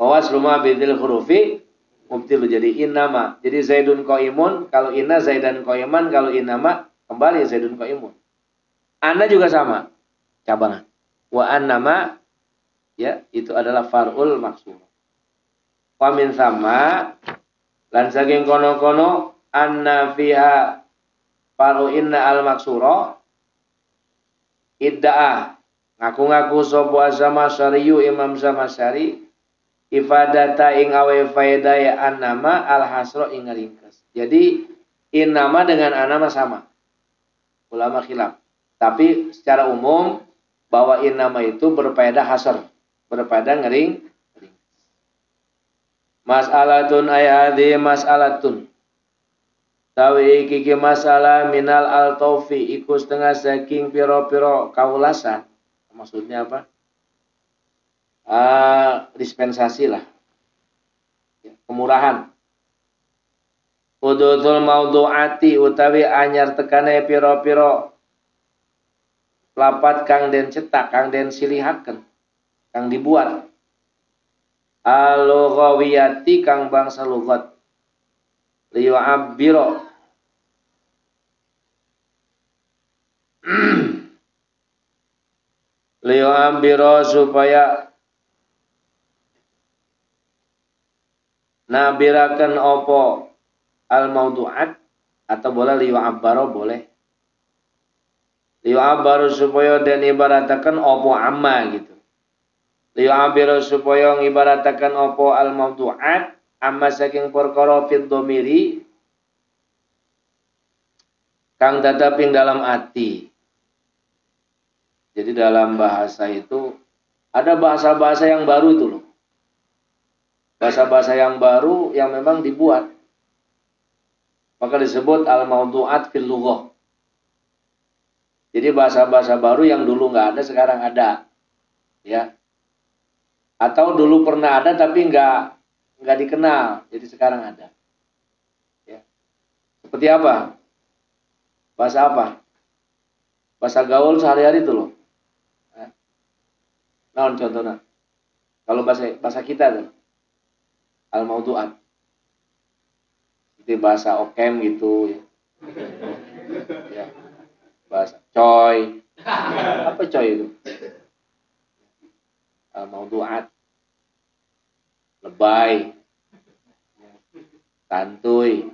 Wawas rumah bidil hurufi mubtilu jadi innama. Jadi Zaidun qaimun, kalau inna Zaidan qaiman, kalau innama kembali Zaidun qaimun. Anna juga sama cabangan. Wa annama ya itu adalah far'ul maksur. Wa min sama lan saking kono-kono anna fiha far'u inna al maksura idda'a ngaku-ngaku sapa Zamasyari Imam Zamasyari ifadata ing awe faedah ya annama al hasra ing ringkas. Jadi Innama dengan ana sama. Ulama khilaf. Tapi secara umum bahwa innama itu berfaedah hasar, berfaedah ngering. Mas'alatun ayadi mas'alatun. Tawi iki masalah minal al-taufi iku setengah saking piro-piro kaulasan. Maksudnya apa? Dispensasi lah. Kemurahan. Ududul maudu'ati utawi anyar tekane piro-piro lapat kang den cetak, kang den silihaken, kang dibuat. Al-lughawiyati kang bangsa lughat. Liyu'abbiro liyu'abbiro supaya nabirakan opo al-maudu'at atau boleh liyu'abbaro boleh. Liyu'abbaro supaya den ibaratakan opo amma gitu. Liyu'abbiro supaya ngibaratakan opo al-maudu'at amma saking perkara fid dhamiri kang teteping dalam ati. Jadi dalam bahasa itu ada bahasa-bahasa yang baru itu loh. Bahasa-bahasa yang baru yang memang dibuat. Maka disebut al-maudu'at fil lughah. Jadi bahasa-bahasa baru yang dulu nggak ada sekarang ada. Ya. Atau dulu pernah ada tapi nggak dikenal. Jadi sekarang ada. Ya. Seperti apa? Bahasa apa? Bahasa gaul sehari-hari itu loh. Nah, contohnya. Kalau bahasa kita tuh al-maudu'at. Itu bahasa okem gitu ya. Ya. Bahasa coy. Apa coy itu? Al-maudu'at. Lebay. Santuy.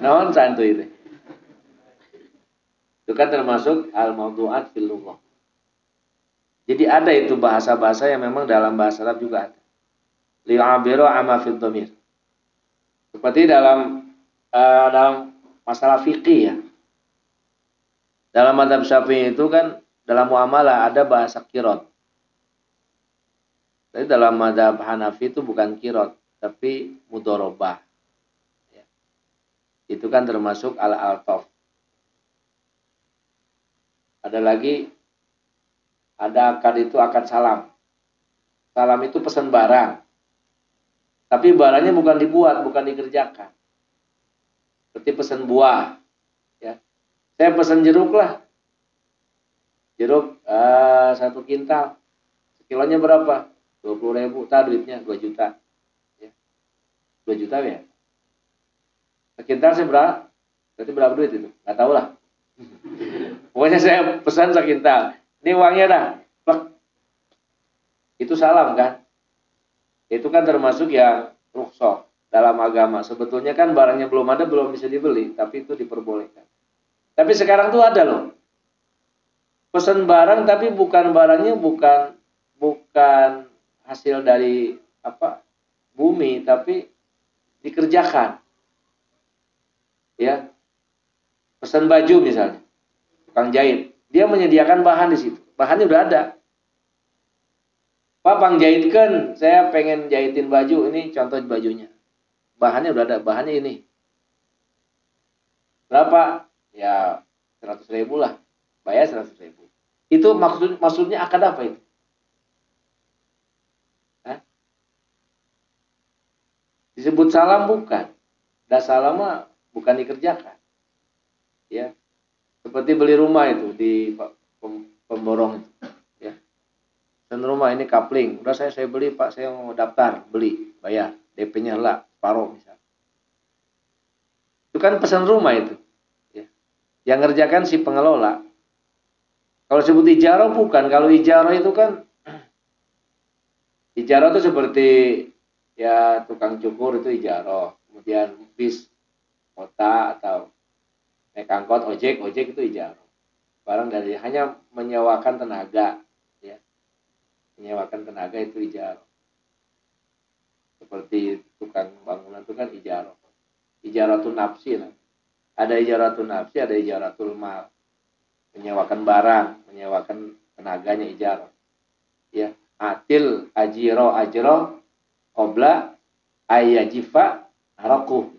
Naon santuy itu? Itu kan termasuk al-maudu'at fil lughah. Jadi ada itu bahasa-bahasa yang memang dalam bahasa Arab juga ada. Liyu'abiru amma fid dhamir. Seperti dalam masalah fikih ya. Dalam mazhab Syafi'i itu kan dalam muamalah ada bahasa qirot. Tapi dalam mazhab Hanafi itu bukan qirot, tapi mudharabah. Ya. Itu kan termasuk al-altaf. Ada lagi, ada akad itu akad salam. Salam itu pesan barang. Tapi barangnya bukan dibuat, bukan dikerjakan. Seperti pesan buah. Ya. Saya pesan jeruk lah. Jeruk 1 kintal. Kilonya berapa? 20.000. Tak duitnya 2 juta. Ya. 2 juta ya. Sekintal saya berapa? Berarti berapa duit itu? Nggak tahu lah. Pokoknya saya pesan sekintal. Ini uangnya dah. Plek. Itu salam kan? Itu kan termasuk yang rukhsah dalam agama. Sebetulnya kan barangnya belum ada, belum bisa dibeli. Tapi itu diperbolehkan. Tapi sekarang tuh ada loh. Pesan barang tapi bukan barangnya bukan hasil dari bumi. Tapi dikerjakan. Ya. Pesan baju misalnya. Tukang jahit. Dia menyediakan bahan di situ. Bahannya udah ada. Pak, pangjahitkan. Saya pengen jahitin baju. Ini contoh bajunya. Bahannya udah ada. Bahannya ini. Berapa? Ya 100.000 lah. Bayar 100.000. Itu maksudnya akad apa itu? Hah? Disebut salam bukan. Dan salam bukan dikerjakan. Ya. Seperti beli rumah itu di pemborong itu. Ya. Dan rumah ini kapling. Udah saya beli Pak, saya mau daftar, beli, bayar. DP-nya lah, separuh misalnya. Itu kan pesan rumah itu. Ya. Yang ngerjakan si pengelola. Kalau sebut ijarah bukan. Kalau ijarah itu kan ijarah itu seperti ya tukang cukur itu ijarah. Kemudian bis kota atau naik angkot, ojek itu ijarah. Barang dari hanya menyewakan tenaga, ya. Menyewakan tenaga itu ijarah. Seperti tukang bangunan itu kan ijarah. Ijaratul nafsi lah. Ada ijaratul nafsi, ada ijaratul mal. Menyewakan barang, menyewakan tenaganya ijarah. Ya, atil ajro qabla ayajifa araquh.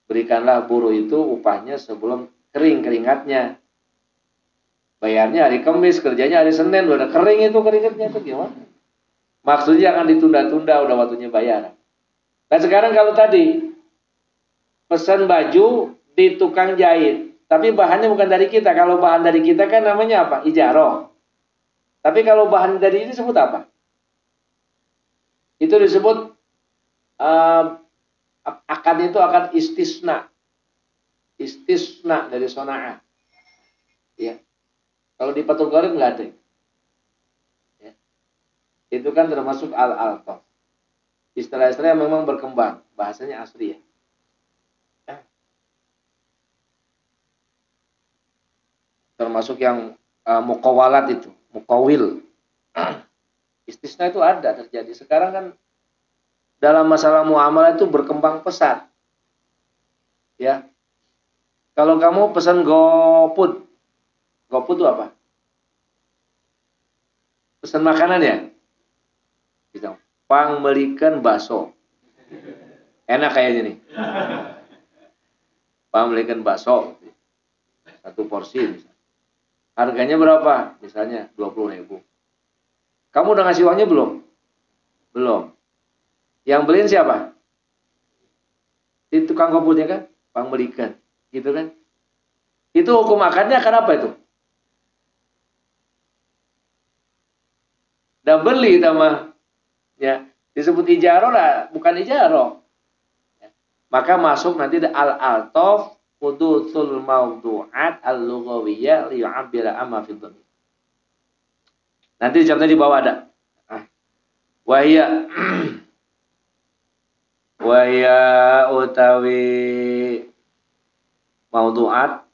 Berikanlah buruh itu upahnya sebelum kering keringatnya. Bayarnya hari Kamis, kerjanya hari Senin, udah kering itu keringatnya itu gimana? Maksudnya jangan ditunda-tunda, udah waktunya bayar. Nah sekarang kalau tadi pesan baju di tukang jahit, tapi bahannya bukan dari kita. Kalau bahan dari kita kan namanya apa? Ijarah. Tapi kalau bahan dari ini disebut apa? Itu disebut akan itu akan istisna. Istisna dari sona'ah. Ya. Kalau di Fathul Qorib nggak ada. Ya. Itu kan termasuk al-altof. Istilah-istilah yang memang berkembang. Bahasanya asli ya. Termasuk yang muqawalat itu. Muqawil. Istisna itu ada terjadi. Sekarang kan dalam masalah muamalah itu berkembang pesat. Ya. Kalau kamu pesan GoFood. GoFood itu apa? Pesan makanan ya? Kita pangbelikan bakso. Enak kayaknya nih. Pangbelikan bakso. Satu porsi misalnya. Harganya berapa? Misalnya 20.000. Kamu udah ngasih uangnya belum? Belum. Yang beliin siapa? Di tukang GoFoodnya kan? Pangbelikan. Gitu kan? Itu hukum akadnya akan apa itu? Dan beli sama ya disebut ijarah lah, bukan ijarah. Ya. Maka masuk nanti al-altof hudusul mawdu'at al-lughawiyah liyu'abbira amma fi dhamir. Nanti contohnya di bawah ada. Wahya utawi mawdu'at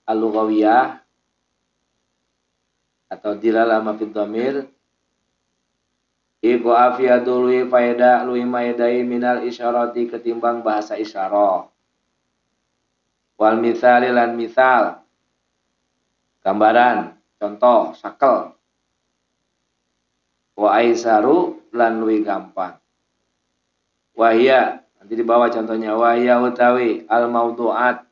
al-lughawiyah atau dilalah amma fi dhamir. Iku afiyadul wi faedah luwi maedai minal isyarati ketimbang bahasa isyarah. Wal misali lan misal. Gambaran, contoh, sakel. Wa aisaru lan luwi gampang. Wahya, nanti di bawah contohnya wahya utawi al maudu'at.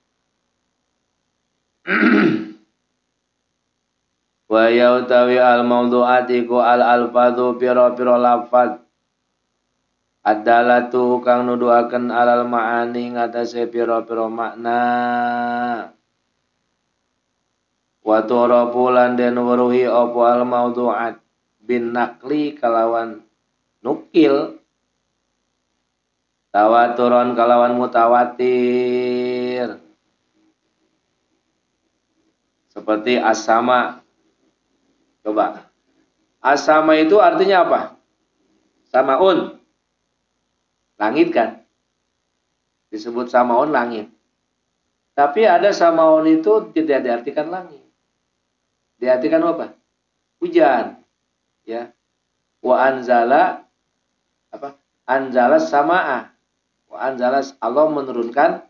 Wa ya utawi al mawdu'at iku al alfadhu pira-pira lafaz adalatu kang nuduhaken alal ma'ani ngatasé pira-pira makna wa turafu lan den weruhi apa al mawdu'at bin nakli kalawan nukil tawaturon kalawan mutawatir seperti as-sama. Coba. As-sama itu artinya apa? Samaun. Langit kan? Disebut samaun langit. Tapi ada samaun itu tidak diartikan langit. Diartikan apa? Hujan. Ya. Wa anzala apa? Anzala sama'ah. Wa anzala Allah menurunkan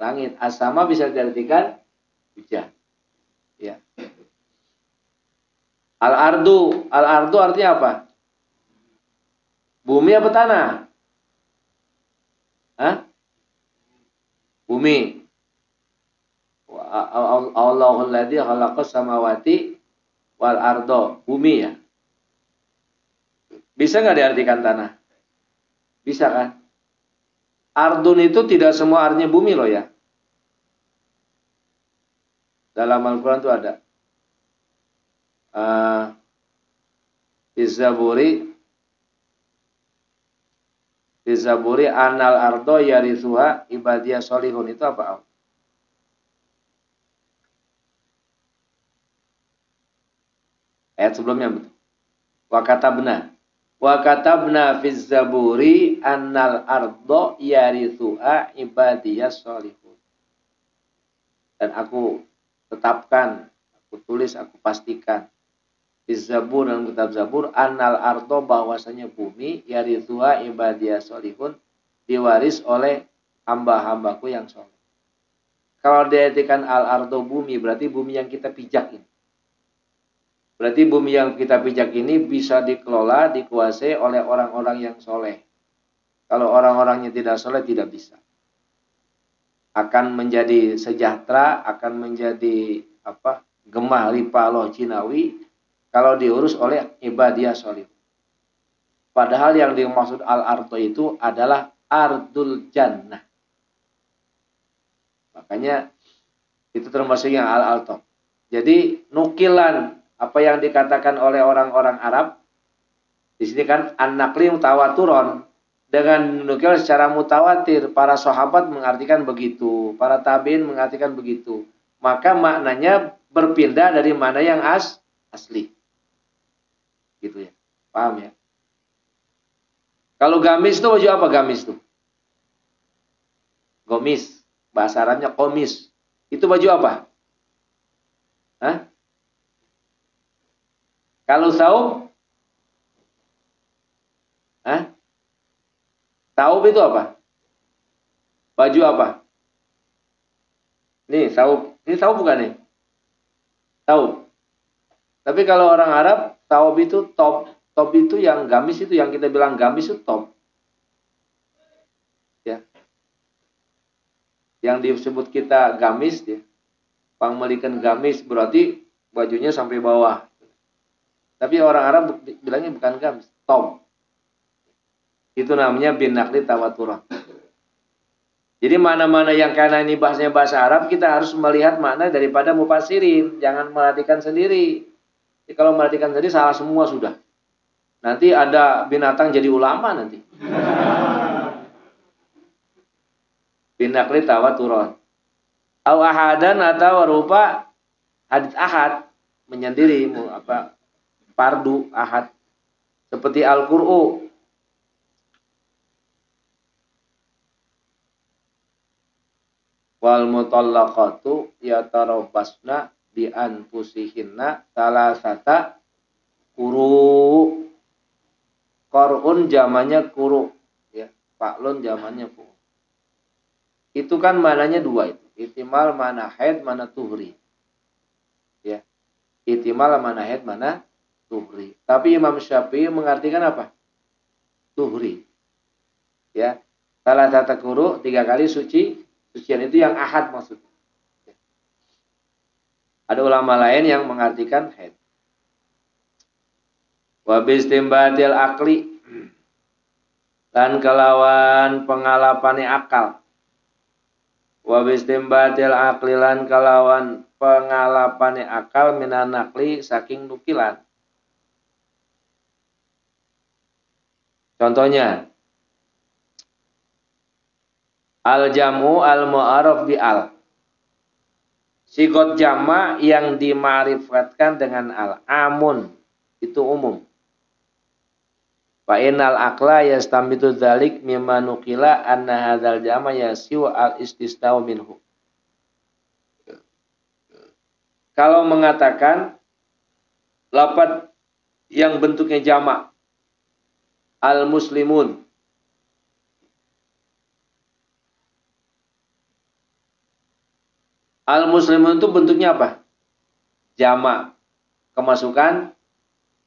langit. As-sama bisa diartikan hujan. Ya. Al-ardu artinya apa? Bumi apa tanah? Hah? Bumi. Allahul ladzi khalaqas samawati wal ardo. Bumi ya. Bisa nggak diartikan tanah? Bisa kan? Ardun itu tidak semua artinya bumi loh ya. Dalam Al-Quran itu ada. Bizaburi anal ardo yarithuha ibadiyah solihun. Itu apa? Ayat sebelumnya betul. Wa katabna fiz zaburi annal ardo yarithuha ibadiyah solihun. Dan aku tetapkan, aku tulis, aku pastikan Zabur dalam kitab Zabur annal ardo bahwasanya bumi yarithuha ibadiyah solihun diwaris oleh hamba-hambaku yang soleh. Kalau diartikan al ardo bumi berarti bumi yang kita pijak ini. Berarti bumi yang kita pijak ini bisa dikelola, dikuasai oleh orang-orang yang soleh. Kalau orang-orangnya tidak soleh tidak bisa. Akan menjadi sejahtera, akan menjadi gemah lipa loh Cinawi kalau diurus oleh ibadiyah solih. Padahal yang dimaksud al-ardo itu adalah ardul jannah. Makanya itu termasuk yang al-alto. Jadi nukilan apa yang dikatakan oleh orang-orang Arab di sini kan an-naqli mutawaturon, dengan nukil secara mutawatir. Para sahabat mengartikan begitu, para tabiin mengartikan begitu. Maka maknanya berpindah dari mana yang asli. Gitu ya. Paham ya? Kalau gamis itu baju apa gamis itu? Gomis. Bahasa Arabnya komis. Itu baju apa? Hah? Kalau saub? Hah? Saub itu apa? Baju apa? Nih, saub. Ini saub bukan nih? Saub. Tapi kalau orang Arab, saub itu top. Top itu yang gamis itu, yang kita bilang gamis itu top. Ya. Yang disebut kita gamis, ya. Pangmelikan gamis berarti bajunya sampai bawah. Tapi orang Arab bilangnya bukan gamis, top. Itu namanya bin naqli tawaturah. Jadi mana-mana yang karena ini bahasanya bahasa Arab, kita harus melihat makna daripada mufassirin. Jangan merhatikan sendiri. Jadi kalau merhatikan sendiri salah semua sudah. Nanti ada binatang jadi ulama nanti. Bin naqli tawaturah. Au ahadan atau rupa hadits ahad menyendiri fardu ahad seperti Al-Qur'an. Wal mutallaqatu yatarabbasna bi anfusihinna salasata quru. Qur'un jamannya quru, ya. Fa'lun jamannya fu. Itu kan mananya dua itu. Ihtimal mana haid mana tuhri. Ya. Ihtimal mana haid mana tuhri. Tapi Imam Syafi'i mengartikan apa? Tuhri. Ya. Salah satu quru 3 kali suci. Sucian itu yang ahad maksudnya. Ada ulama lain yang mengartikan haid. Wa bistimbatil akli, dan kelawan pengalapane akal. Wa bistimbatil akli lan kelawan pengalapane akal minan nakli saking nukilan. Contohnya al-jamu al-mu'arraf bi al. Sigot jama yang dimarifatkan dengan al. Amun itu umum. Fa innal aqla yastamitu dzalik mimma nuqila anna hadzal jama yasiu al-istisna'u minhu. Kalau mengatakan lafaz yang bentuknya jamak al-muslimun, al-muslimun itu bentuknya apa? Jamak. Kemasukan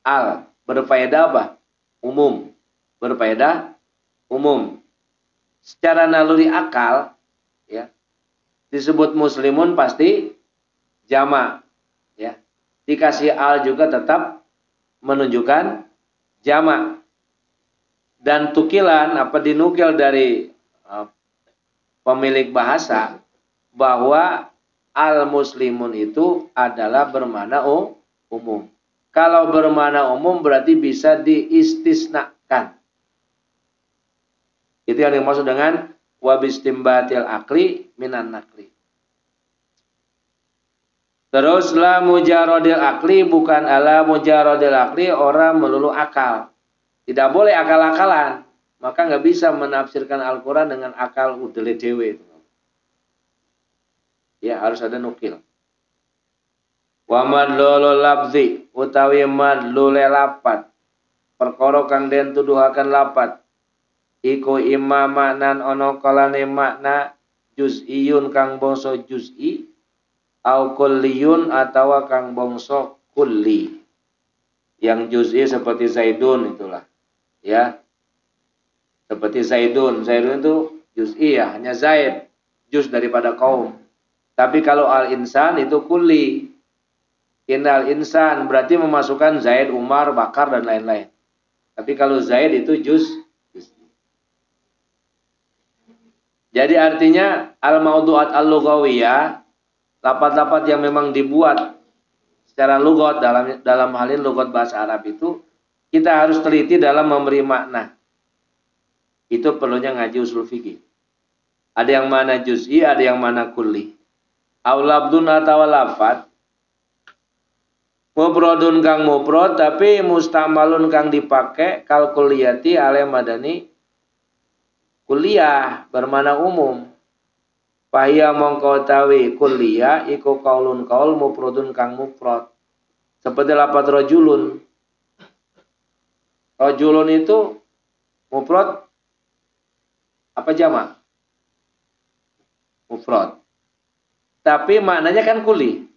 al. Berfaedah apa? Umum. Berfaedah umum. Secara naluri akal, ya, disebut muslimun pasti jamak, ya. Dikasih al juga tetap menunjukkan jamak. Dan tukilan dinukil dari pemilik bahasa bahwa al-muslimun itu adalah bermakna umum. Kalau bermakna umum berarti bisa diistisnakan. Itu yang dimaksud dengan wabistimbatil akli minan nakli. Terus la mujarodil akli, bukan ala mujarodil akli orang melulu akal. Tidak boleh akal-akalan. Maka nggak bisa menafsirkan Al-Quran dengan akal udele dewe. Ya harus ada nukil. Wa madlul lafzi utawi madlul lapat perkara kang den tuduhaken lapat iku imma maknan ana kalane makna juz'iyun kang bangsa juz'i au kulliyun atawa kang bangsa kulli. Yang juz'i seperti Zaidun itulah ya, seperti Zaidun itu juz'i ya, hanya Zaid juz daripada kaum. Tapi kalau al-insan itu kulli. Innal insan berarti memasukkan Zaid, Umar, Bakar dan lain-lain. Tapi kalau Zaid itu juz. Jadi artinya al-maudu'at al-lughawiyah, lapat-lapat yang memang dibuat secara lughat dalam hal ini lughat bahasa Arab itu kita harus teliti dalam memberi makna. Itu perlunya ngaji usul fikih. Ada yang mana juz'i, ada yang mana kulli. Aw labdun atawa lafat mufradun kang mufrad tapi mustamalun kang dipakai kal kulliyati ale madani kuliah bermana umum. Fahia mongko tawi kuliah iku qaulun qaul mufradun kang mufrad. Seperti lafaz rajulun. Rajulun itu mufrad apa jamak? Mufrad. Tapi maknanya kan kuli.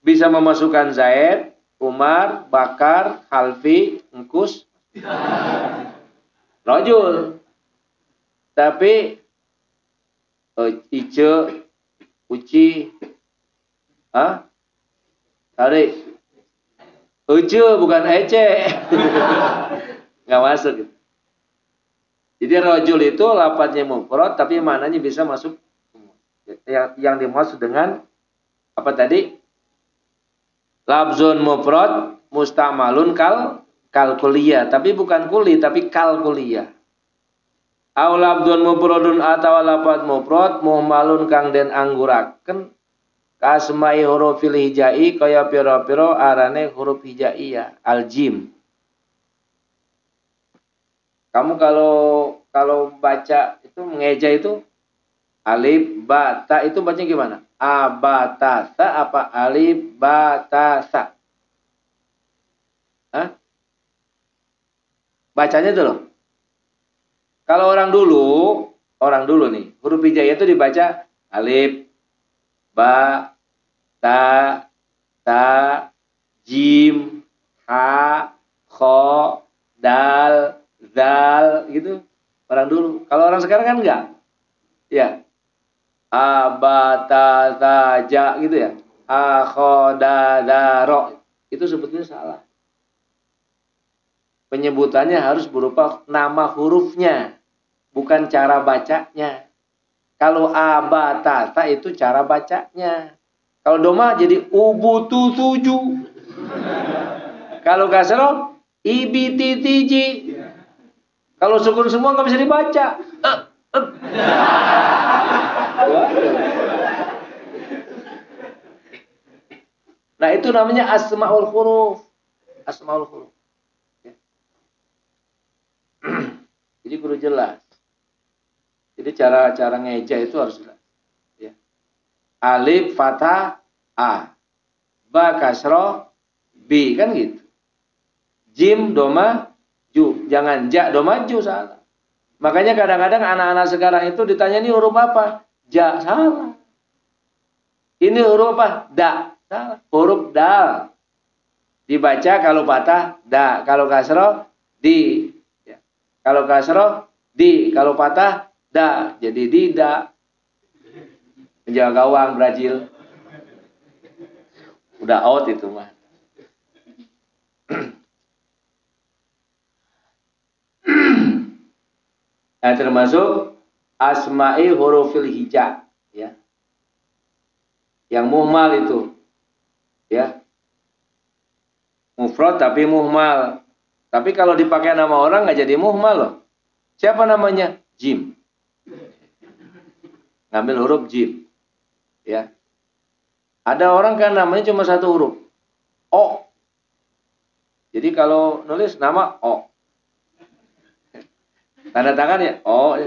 Bisa memasukkan Zaid, Umar, Bakar, Khalfi, Engkus, rajul. Tapi Ice, Uci, tarik. Uce bukan Ece. Nggak masuk. Jadi rajul itu lafadznya mufrad tapi maknanya bisa masuk. Yang dimaksud dengan apa tadi? Labzun mufrad mustamalun kal kulliyah, tapi bukan kuli tapi kal kulliyah. Aw labdun mufradun atawa lafaz mufrad muhmalun kang den angguraken kasmai hurufil hijai kaya pira-pira arane huruf hijaiyah al-jim. Kamu kalau baca itu mengeja itu alif ba ta itu bacanya gimana? Abatasa apa alif batasa? Hah? Bacanya itu loh. Kalau orang dulu nih, huruf hijaiyah itu dibaca alif, ba, ta, jim, ha, kho, dal, zal gitu. Orang dulu. Kalau orang sekarang kan enggak. Ya. Abatazaja gitu ya. Akhodadaro. Itu sebetulnya salah. Penyebutannya harus berupa nama hurufnya, bukan cara bacanya. Kalau abatata itu cara bacanya. Kalau doma jadi ubutu 7. Kalau kasroh ibititiji. Kalau sukun semua nggak bisa dibaca. Nah itu namanya asmaul huruf. Asmaul huruf. Jadi kudu jelas. Jadi cara ngeja itu harus jelas. Ya. Alif fathah a, ba kasroh b kan gitu. Jim doma ju, jangan ja doma ju salah. Makanya kadang-kadang anak-anak sekarang itu ditanya ini huruf apa? Ja salah. Ini huruf apa? Da salah. Huruf dal. Dibaca kalau patah da, kalau kasroh di. Ya. Kalau kasroh di, kalau patah da. Jadi tidak. Penjaga gawang Brazil. Udah out itu mah. Nah, termasuk asma'i hurufil hija, ya. Yang muhmal itu, ya. Mufrad tapi muhmal. Tapi kalau dipakai nama orang nggak jadi muhmal loh. Siapa namanya? Jim. Ngambil huruf jim, ya. Ada orang kan namanya cuma satu huruf, O. Jadi kalau nulis nama O. Tanda tangan ya? Oh.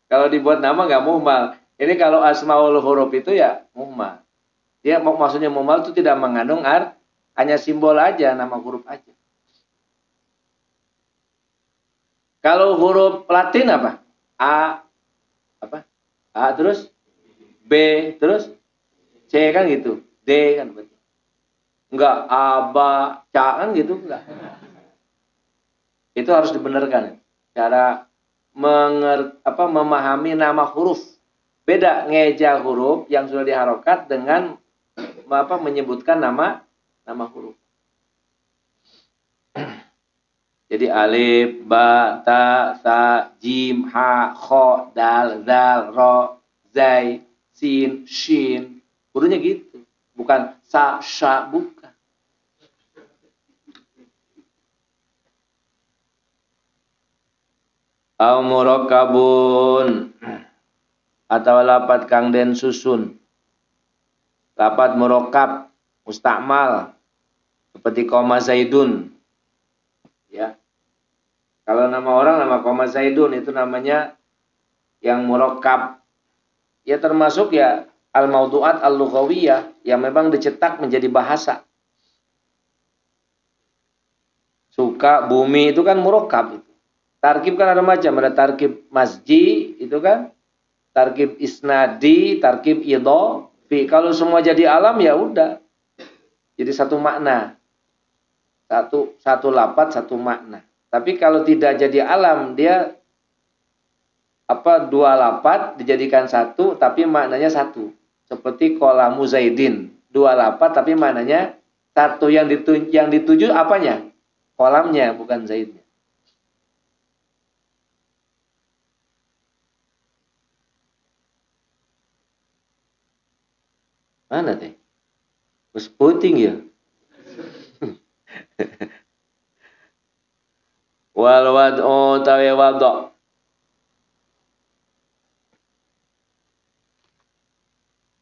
Kalau dibuat nama nggak muhmal. Ini kalau asmaul huruf itu ya muhmal. Dia maksudnya muhmal itu tidak mengandung hanya simbol aja, nama huruf aja. Kalau huruf Latin apa? A apa? A terus B terus C kan gitu. D kan berarti. Enggak A, ba, ca kan gitu enggak. Itu harus dibenarkan. Cara memahami nama huruf. Beda ngeja huruf yang sudah diharokat dengan menyebutkan nama huruf. Jadi alif, ba, ta, sa, jim, ha, kho, dal, zal, ro, zai, sin, shin. Hurufnya gitu. Bukan sa, sha, bukan. Au murakkabun atau lapat kang den susun. Lapat murakkab mustakmal seperti koma zaidun. Ya. Kalau nama orang nama koma zaidun itu namanya yang murakkab. Ya termasuk ya al-maudu'at al-lughawiyah yang memang dicetak menjadi bahasa. Suka, bumi itu kan murakkab itu. Tarkib kan ada macam, ada tarkib masji itu kan, tarkib isnadi, tarkib idhofi. Kalau semua jadi alam ya udah. Jadi satu makna. Satu lapat, satu makna. Tapi kalau tidak jadi alam, dia dua lapat dijadikan satu tapi maknanya satu. Seperti qalamu zaidin, dua lapat tapi maknanya satu. Yang dituju apanya? Kolamnya, bukan zaidnya. Mana teh? Terus puting ya. Wal wad'u tawi wad'u.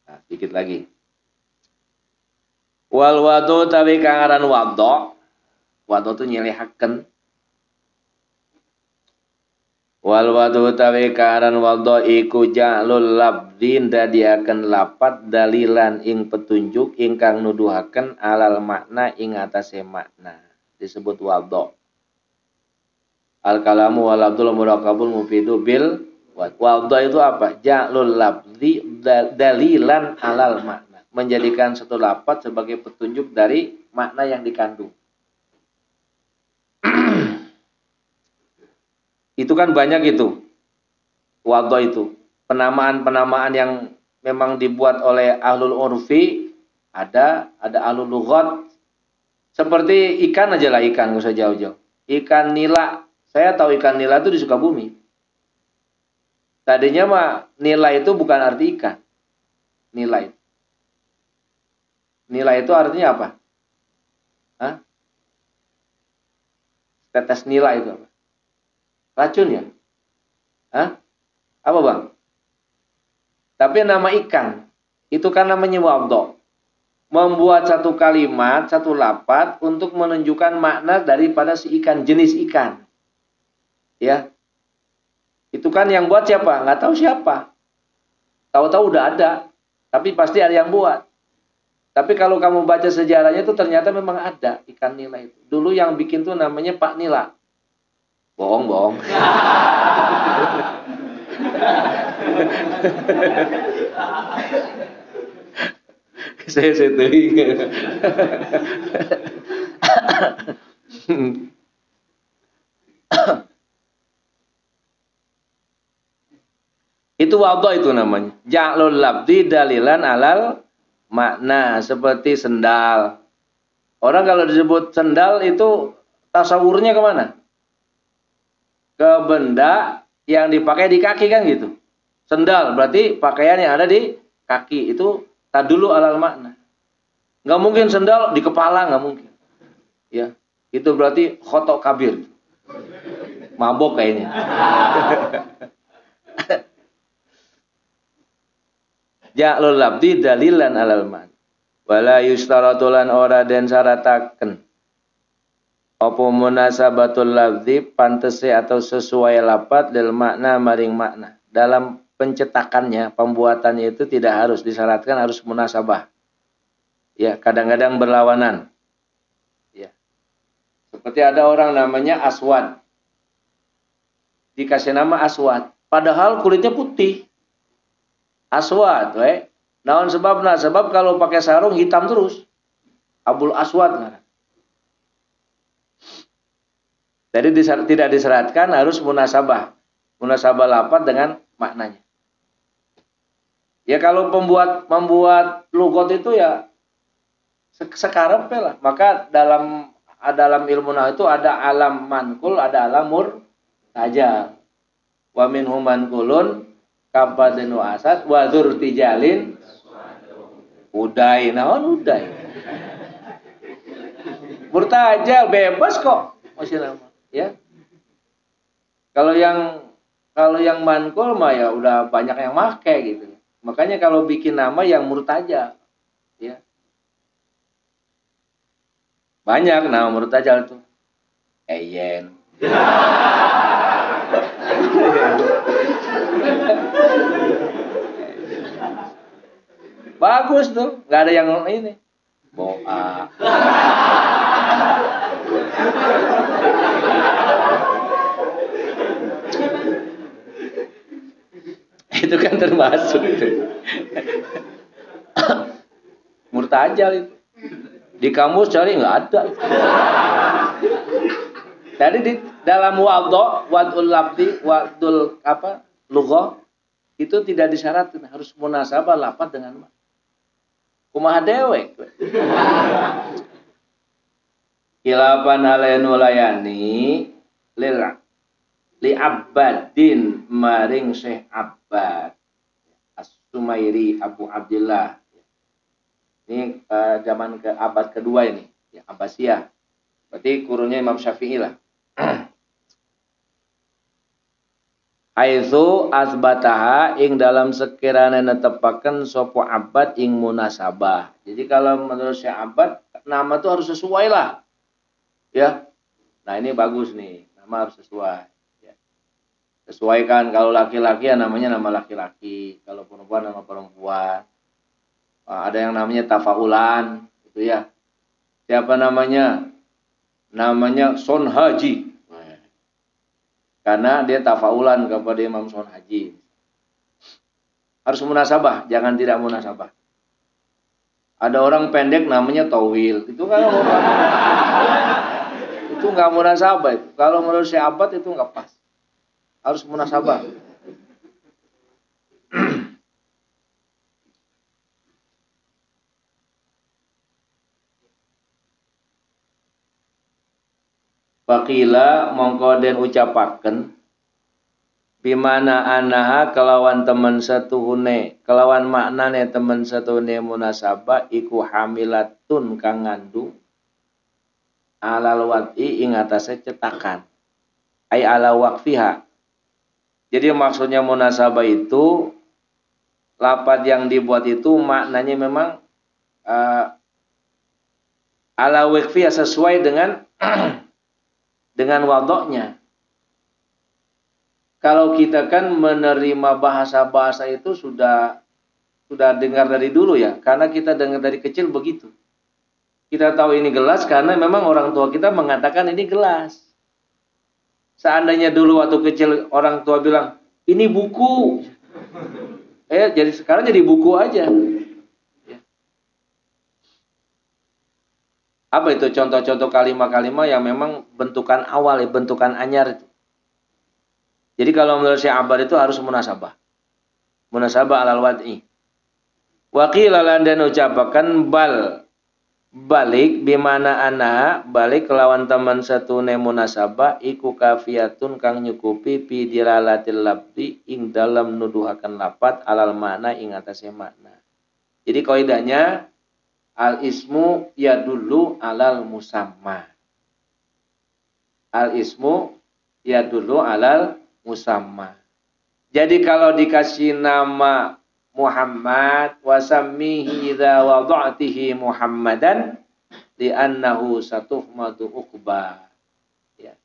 Nah, sedikit lagi. Wal wad'u tawi kang aran wad'u. Wad'u itu nyelihaken. Wal wad'u tawi kang aran wad'u iku ja'lul labdin dadiaken lapat dalilan ing petunjuk ingkang nuduhaken alal makna ing atase makna. Disebut wad'u. Al-kalamu wal abdul murakkabul mufidu bil wad'u itu apa? Ja'lul labdi dalilan alal makna. Menjadikan satu lapat sebagai petunjuk dari makna yang dikandung. Itu kan banyak itu. Wad'u itu. Penamaan-penamaan yang memang dibuat oleh ahlul urfi, ada ahlul lughat. Seperti ikan aja lah, ikan, nggak usah jauh-jauh. Ikan nila. Saya tahu ikan nila itu di Sukabumi. Tadinya mah nila itu bukan arti ikan. Nila itu. Nila itu artinya apa? Hah? Tetes nila itu apa? Racun ya? Hah? Apa bang? Tapi nama ikan. Itu kan namanya wad'u. Membuat satu kalimat, satu lapat untuk menunjukkan makna daripada si ikan, jenis ikan. Ya. Itu kan yang buat siapa? Nggak tahu siapa. Tahu-tahu udah ada. Tapi pasti ada yang buat. Tapi kalau kamu baca sejarahnya itu ternyata memang ada ikan nila itu. Dulu yang bikin tuh namanya Pak Nila. Bohong. Saya ingat. Itu wad'u itu namanya. Ja'lul labdi dalilan alal makna. Seperti sendal. Orang kalau disebut sendal itu tasawurnya kemana? Ke benda yang dipakai di kaki kan gitu. Sendal berarti pakaian yang ada di kaki. Itu tadulu alal makna. Nggak mungkin sendal di kepala, nggak mungkin. Ya, itu berarti khotok kabir. Mabok kayaknya. Ja'lul labdi dalilan alal man. Wala yustaratulan ora den syarataken. Apa munasabatul labdi pantese atau sesuai lapat lil makna maring makna. Dalam pencetakannya, pembuatannya itu tidak harus disyaratkan harus munasabah. Ya, kadang-kadang berlawanan. Ya. Seperti ada orang namanya Aswad. Dikasih nama Aswad, padahal kulitnya putih. Aswad, naon sebabna? Sebab kalau pakai sarung hitam terus. Abul Aswad ngaran. Jadi tidak disyaratkan harus munasabah. Munasabah lafaz dengan maknanya. Ya kalau membuat lugot itu ya sekarang lah. Maka dalam ilmu nahwu itu ada alam mankul, ada alam murtajal. Wa minhum mankulun kabadun asad wa dzurtijalin udai. Naon udai? Murtajal bebas kok masih nama. Ya. Kalau yang mankul mah ya udah banyak yang make gitu. Makanya kalau bikin nama yang murtajal, ya. Banyak nama murtajal tuh. Eyen. Bagus tuh, nggak ada yang ini. Boa. Itu kan termasuk itu. Murtajal itu. Di kamus cari nggak ada. Tadi di dalam wadul labdi, wadul lughah itu tidak disyaratkan harus munasabah lafaz dengan kumaha dewe. Khilafan alainu layani li Abbadin maring Syekh Abbad As-Sumairi Abu Abdillah. Ini zaman ke abad kedua ini, ya, Abbasiyah. Berarti kurunnya Imam Syafi'i lah. Haitsu asbataha ing dalam sekiranya netepaken sapa Abbad ing munasabah. Jadi kalau menurut Syekh Abbad nama itu harus sesuai lah. Ya. Nah, ini bagus nih. Nama harus sesuai, ya. Sesuaikan kalau laki-laki ya namanya nama laki-laki, kalau perempuan nama perempuan. Ada yang namanya tafaulan, gitu ya. Siapa namanya? Namanya Son Haji. Karena dia tafaulan kepada Imam Son Haji. Harus munasabah, jangan tidak munasabah. Ada orang pendek namanya Tawil. Itu kan itu nggak munasabah. Kalau menurut Syekh Abbad itu nggak pas. Harus munasabah. Faqila mongko den ucapaken bimana anaha kelawan temen satuhune kelawan maknane temen satuhune munasabah iku hamilatun kang ngandung alal wad'i ing atase cetakan ai ala waqfiha. Jadi maksudnya munasabah itu lafaz yang dibuat itu maknanya memang ala waqfiha sesuai dengan dengan wadoknya. Kalau kita kan menerima bahasa-bahasa itu sudah dengar dari dulu ya, karena kita dengar dari kecil begitu. Kita tahu ini gelas karena memang orang tua kita mengatakan ini gelas. Seandainya dulu waktu kecil orang tua bilang ini buku, jadi sekarang jadi buku aja. Apa itu contoh-contoh kalimat-kalimat yang memang bentukan awal, bentukan anyar itu. Jadi kalau menurut Syekh Abbad itu harus munasabah. Munasabah alal wad'i. Wa qila lan dan ucapakan balik bimana ana balik kelawan teman satune munasabah iku kafiyatun kang nyukupi fi dilalatil labdi ing dalam nuduhaken lafat alal makna ing atase makna. Jadi kaidahnya al ismu yadullu alal musamma. Al ismu yadullu alal musamma. Jadi kalau dikasih nama Muhammad wasammihi idza wada'tihi Muhammadan li'annahu satuhmadu uqba. Ya.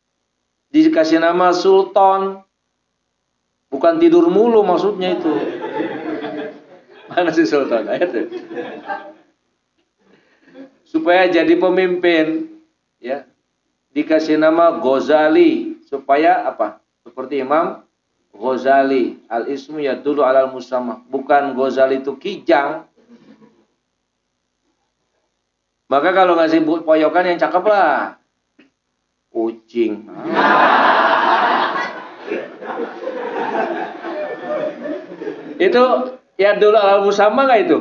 Dikasih nama Sultan Bukan tidur mulu maksudnya itu. Mana si Sultan? Ayat. Supaya jadi pemimpin, ya. Dikasih nama Ghazali supaya apa? Seperti Imam Ghazali, al-ismu yadullu alal musamma. Bukan Ghazali itu kijang. Maka kalau ngasih poyokan yang cakep lah. Kucing. Itu yadullu alal musamma enggak itu?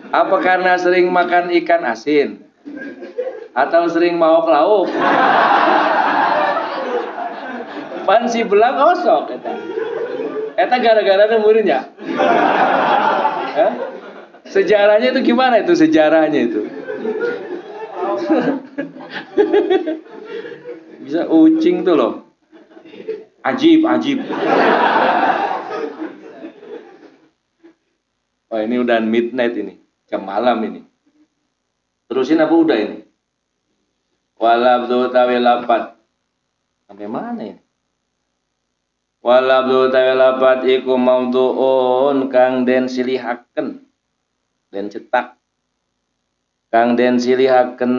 Apa karena sering makan ikan asin? Atau sering maok lauk? Pan si belang osok eta. Eta gara-gara muridnya. Sejarahnya itu gimana itu sejarahnya itu? Bisa ucing tuh loh. Ajib. Oh ini udah midnight ini. Jam malam ini. Terusin apa udah ini? Walabdu tawi lapat. Sampai mana ini? Walabdu tawi lapat iku maudhu'un kang den silihaken. Den cetak. Kang den silihaken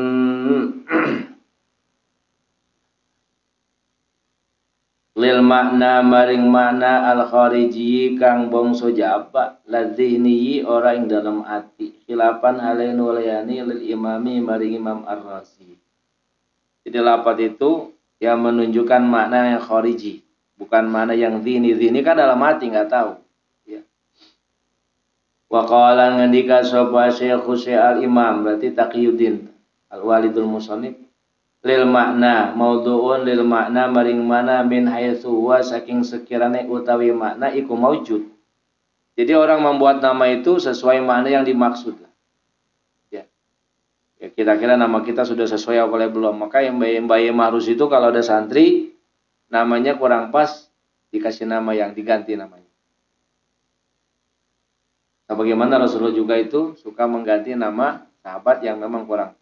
lil makna maring makna al khariji kang bangsa jaba ladzihni ora ing dalam ati khilafan alain walayani lil imami maring Imam Ar-Razi. Jadi lapat itu yang menunjukkan makna yang khariji, bukan makna yang zini. Zini kan dalam hati enggak tahu, ya. Wa qala ngendika sapa Syekh al-Imam berarti Taqiyuddin Al-Walidul Musannif lil makna maudhu'un lil makna maring mana min haitsu wa saking sekirane utawi makna iku maujud. Jadi orang membuat nama itu sesuai makna yang dimaksud. Ya. Ya kira-kira nama kita sudah sesuai apa belum? Maka yang Mbak Marus itu kalau ada santri namanya kurang pas dikasih nama yang diganti namanya. Nah, bagaimana Rasulullah juga itu suka mengganti nama sahabat yang memang kurang.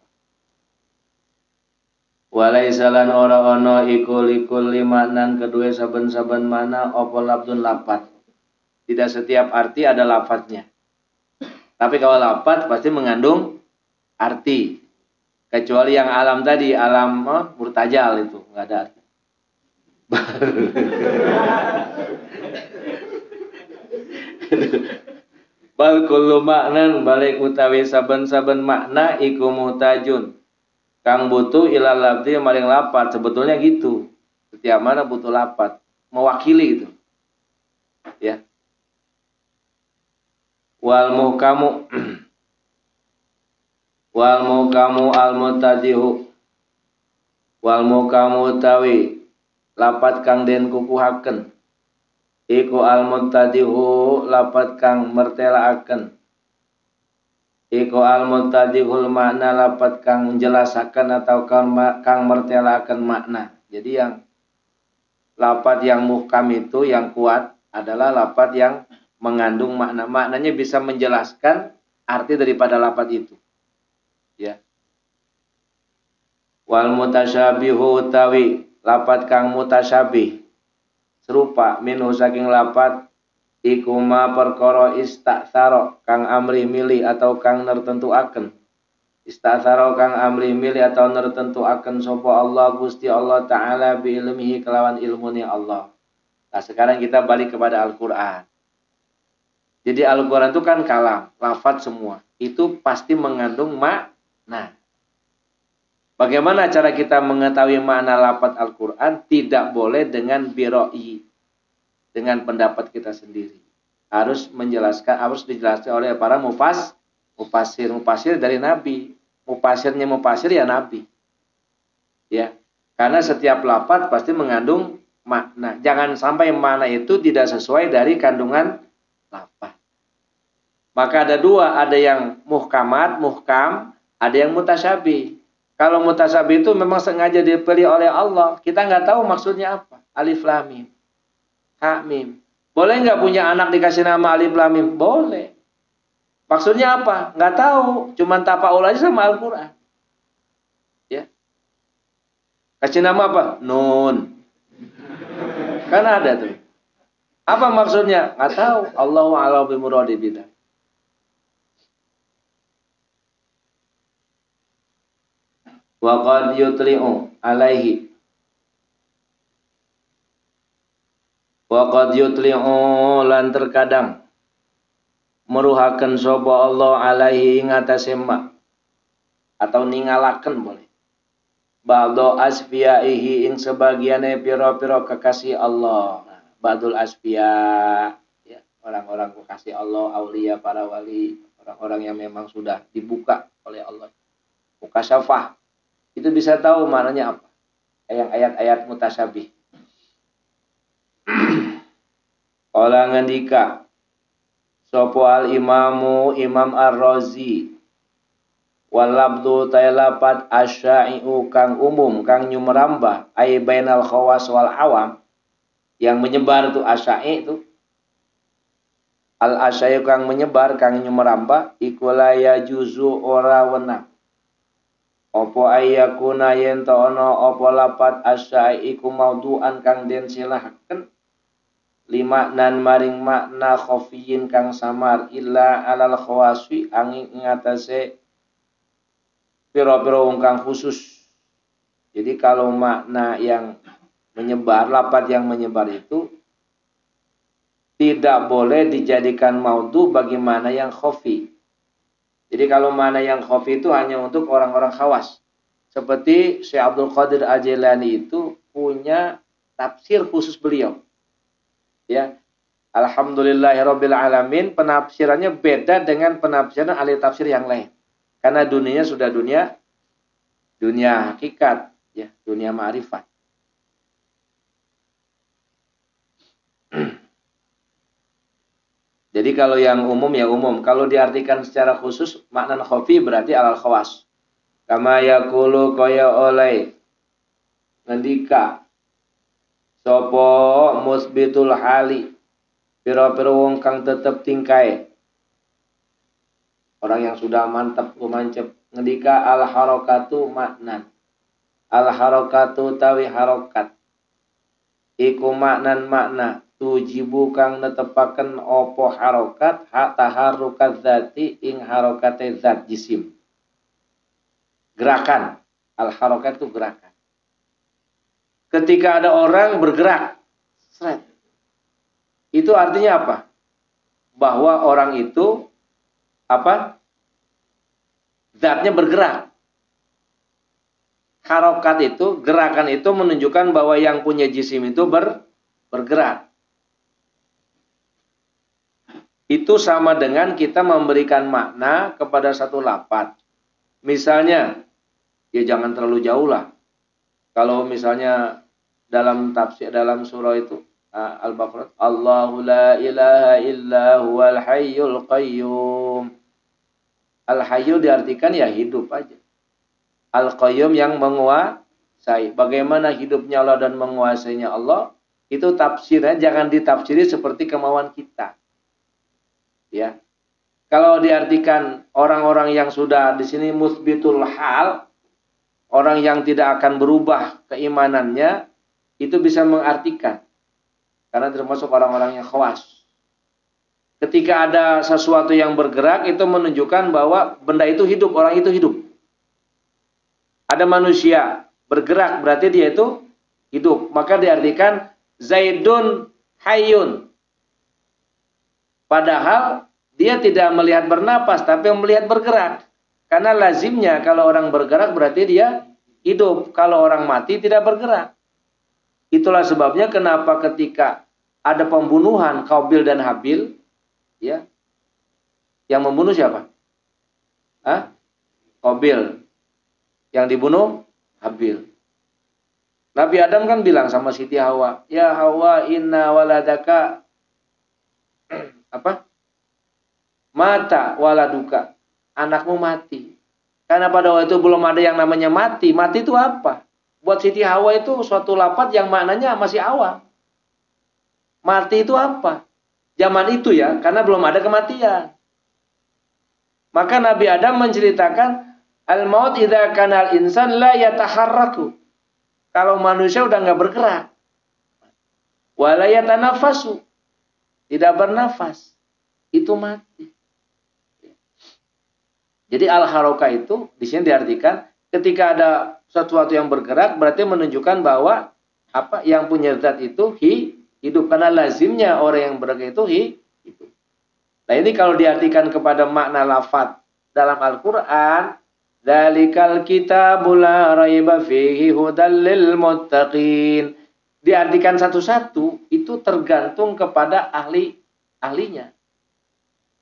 Walaisalan ora ono ikul limanan kedua saben-saben mana opo labdun lapat. Tidak setiap arti ada lafadznya. Tapi kalau lapat pasti mengandung arti. Kecuali yang alam tadi, alam murtajal itu nggak ada arti. Bal kullu maknan balik utawi saben-saben makna iku muhtajun. Kang butuh ilal labdi maring lapat. Sebetulnya gitu. Setiap mana butuh lapat. Mewakili itu. Ya. Wal muhkamu al mutadihu. Wal muhkamu utawi lapat kang den kukuhaken. Iku al mutadihu lapat kang mertelaaken. Iku al-muttadihul makna lapat kang menjelasakan atau kang mertelakan makna. Jadi yang lapat yang muhkam itu yang kuat adalah lapat yang mengandung makna. Maknanya bisa menjelaskan arti daripada lapat itu. Ya. Wal mutasyabihu utawi lapat kang mutasyabih serupa minhu saking lapat iku ma perkara istatsara kang amri milih atau kang nertentuaken. Istatsara kang amri milih atau nertentuaken sapa Allah Gusti Allah taala bi ilmihi kelawan ilmune Allah. Nah, sekarang kita balik kepada Al-Qur'an. Jadi Al-Qur'an itu kan kalam, lafaz semua. Itu pasti mengandung makna. Bagaimana cara kita mengetahui makna lafaz Al-Qur'an? Tidak boleh dengan biroi. Dengan pendapat kita sendiri. Harus dijelaskan oleh para mufasir dari Nabi. Mufasir ya Nabi. Ya. Karena setiap lafaz pasti mengandung makna. Jangan sampai makna itu tidak sesuai dari kandungan lafaz. Maka ada dua, ada yang muhkam, ada yang mutasyabih. Kalau mutasyabih itu memang sengaja dipilih oleh Allah. Kita nggak tahu maksudnya apa. Alif lam mim. Ha mim. Boleh nggak punya anak dikasih nama alif lam mim? Boleh. Maksudnya apa? Nggak tahu. Cuman tapaul aja sama Al-Quran. Ya. Kasih nama apa? Nun. Kan ada tuh. Apa maksudnya? Nggak tahu. Allahu a'lam bimuradi bidzalik. Wa qad yutli'u alaihi. Wa qad yutli'u lan terkadang meruhaken sapa Allah alaihi ing atase ma atau ningalaken boleh. Ba'du asfiyaihi ing sebagiane pira-pira kekasih Allah. Ba'dul asfiya ya, orang-orang kekasih Allah, aulia, para wali, orang-orang yang memang sudah dibuka oleh Allah. Mukasyafah. Itu bisa tahu maknanya apa. Yang ayat-ayat mutasyabih. Qala ngendika sapa al imamu Imam Ar-Razi wal labdu tailapat asyai'u kang umum kang nyumrambah ai bainal khawas wal awam yang menyebar itu asyai' itu al asyai' kang menyebar kang nyumrambah iku la yajuzu ora wenang apa ayakuna yen ta ana apa lapat asyai' iku maudhu'an kang den silahaken lima nan maring makna khofiyin kang samar illa alal khawaswi angin ngatase pira-pira wong kang khusus. Jadi kalau makna yang menyebar, lapat yang menyebar itu tidak boleh dijadikan maudhu bagaimana yang khofi. Jadi kalau makna yang khofi itu hanya untuk orang-orang khawas. Seperti Syekh Abdul Qadir Al-Jailani itu punya tafsir khusus beliau. Ya, alhamdulillahirabbil alamin, penafsirannya beda dengan penafsiran ahli tafsir yang lain. Karena dunianya sudah dunia hakikat, ya, dunia ma'rifat. Jadi kalau yang umum ya umum, kalau diartikan secara khusus makna khafi berarti alal khawas. Kama yaqulu kaya oleh ngendika sapa musbitul hali pira-pira wong kang tetep tingkae orang yang sudah mantap lumancep ngendika al harakatu maknan al harakatu tawi harokat iku maknan makna tujibu kang netepaken opo harokat hak taharukat zati ing harokate zat jisim gerakan al harokat itu gerakan. Ketika ada orang bergerak, seret. Itu artinya apa? Bahwa orang itu apa? Zatnya bergerak. Harokat itu, gerakan itu menunjukkan bahwa yang punya jisim itu bergerak. Itu sama dengan kita memberikan makna kepada satu lafaz. Misalnya, ya jangan terlalu jauh lah. Kalau misalnya dalam tafsir dalam surah itu Al-Baqarah, Allahu la ilaha illa huwal hayyul qayyum. Al-hayyu diartikan ya hidup aja. Al-qayyum yang menguasai. Bagaimana hidupnya Allah dan menguasainya Allah, itu tafsirnya jangan ditafsiri seperti kemauan kita. Ya. Kalau diartikan orang-orang yang sudah di sini musbitul hal, orang yang tidak akan berubah keimanannya, itu bisa mengartikan. Karena termasuk orang-orang yang khawas. Ketika ada sesuatu yang bergerak, itu menunjukkan bahwa benda itu hidup, orang itu hidup. Ada manusia bergerak, berarti dia itu hidup. Maka diartikan Zaidun Hayyun. Padahal dia tidak melihat bernapas, tapi melihat bergerak. Karena lazimnya kalau orang bergerak berarti dia hidup. Kalau orang mati tidak bergerak. Itulah sebabnya kenapa ketika ada pembunuhan Qabil dan Habil, ya, yang membunuh siapa? Qabil. Yang dibunuh Habil. Nabi Adam kan bilang sama Siti Hawa, ya Hawa inna waladaka apa? Mata waladuka. Anakmu mati. Karena pada waktu itu belum ada yang namanya mati. Mati itu apa? Buat Siti Hawa itu suatu lafaz yang maknanya masih awam. Mati itu apa? Zaman itu ya, karena belum ada kematian. Maka Nabi Adam menceritakan al-maut idza kana al-insan la yataharraku. Kalau manusia udah enggak bergerak. Wa la yatanaffasu. tidak bernafas, itu mati. Jadi al-haroka itu di sini diartikan ketika ada sesuatu yang bergerak berarti menunjukkan bahwa apa yang punya zat itu hidup, karena lazimnya orang yang bergerak itu hidup. Nah ini kalau diartikan kepada makna lafadz dalam Al-Quran, dzalikal kitabul la raiba fihi hudal lil muttaqin, diartikan satu-satu itu tergantung kepada ahlinya.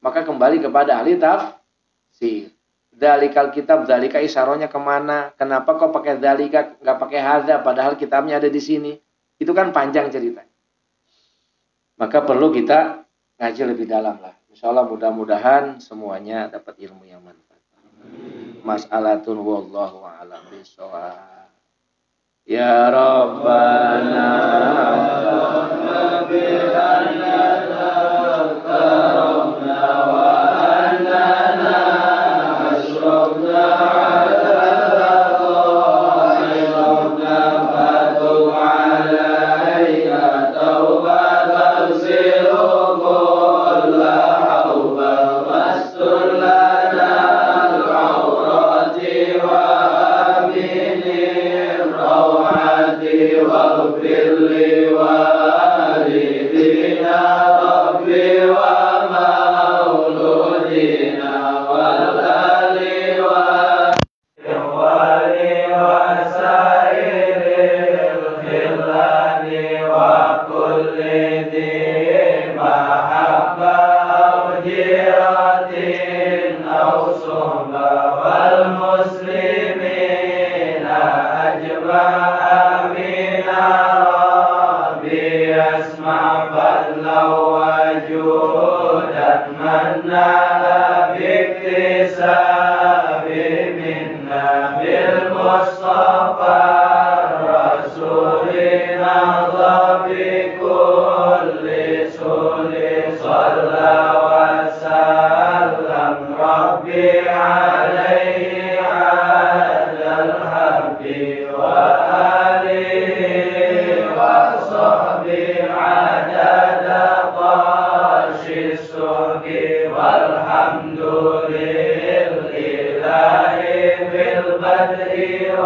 Maka kembali kepada ahli tafsir. Dzalikal kitab, dzalika isarohnya kemana? Kenapa kok pakai dzalika, nggak pakai hadza, padahal kitabnya ada di sini? Itu kan panjang cerita. Maka perlu kita ngaji lebih dalam lah. Insya Allah mudah-mudahan semuanya dapat ilmu yang manfaat. Mas'alatun wallahu a'lam bishawab. Ya Rabbana والحمد لله في البدء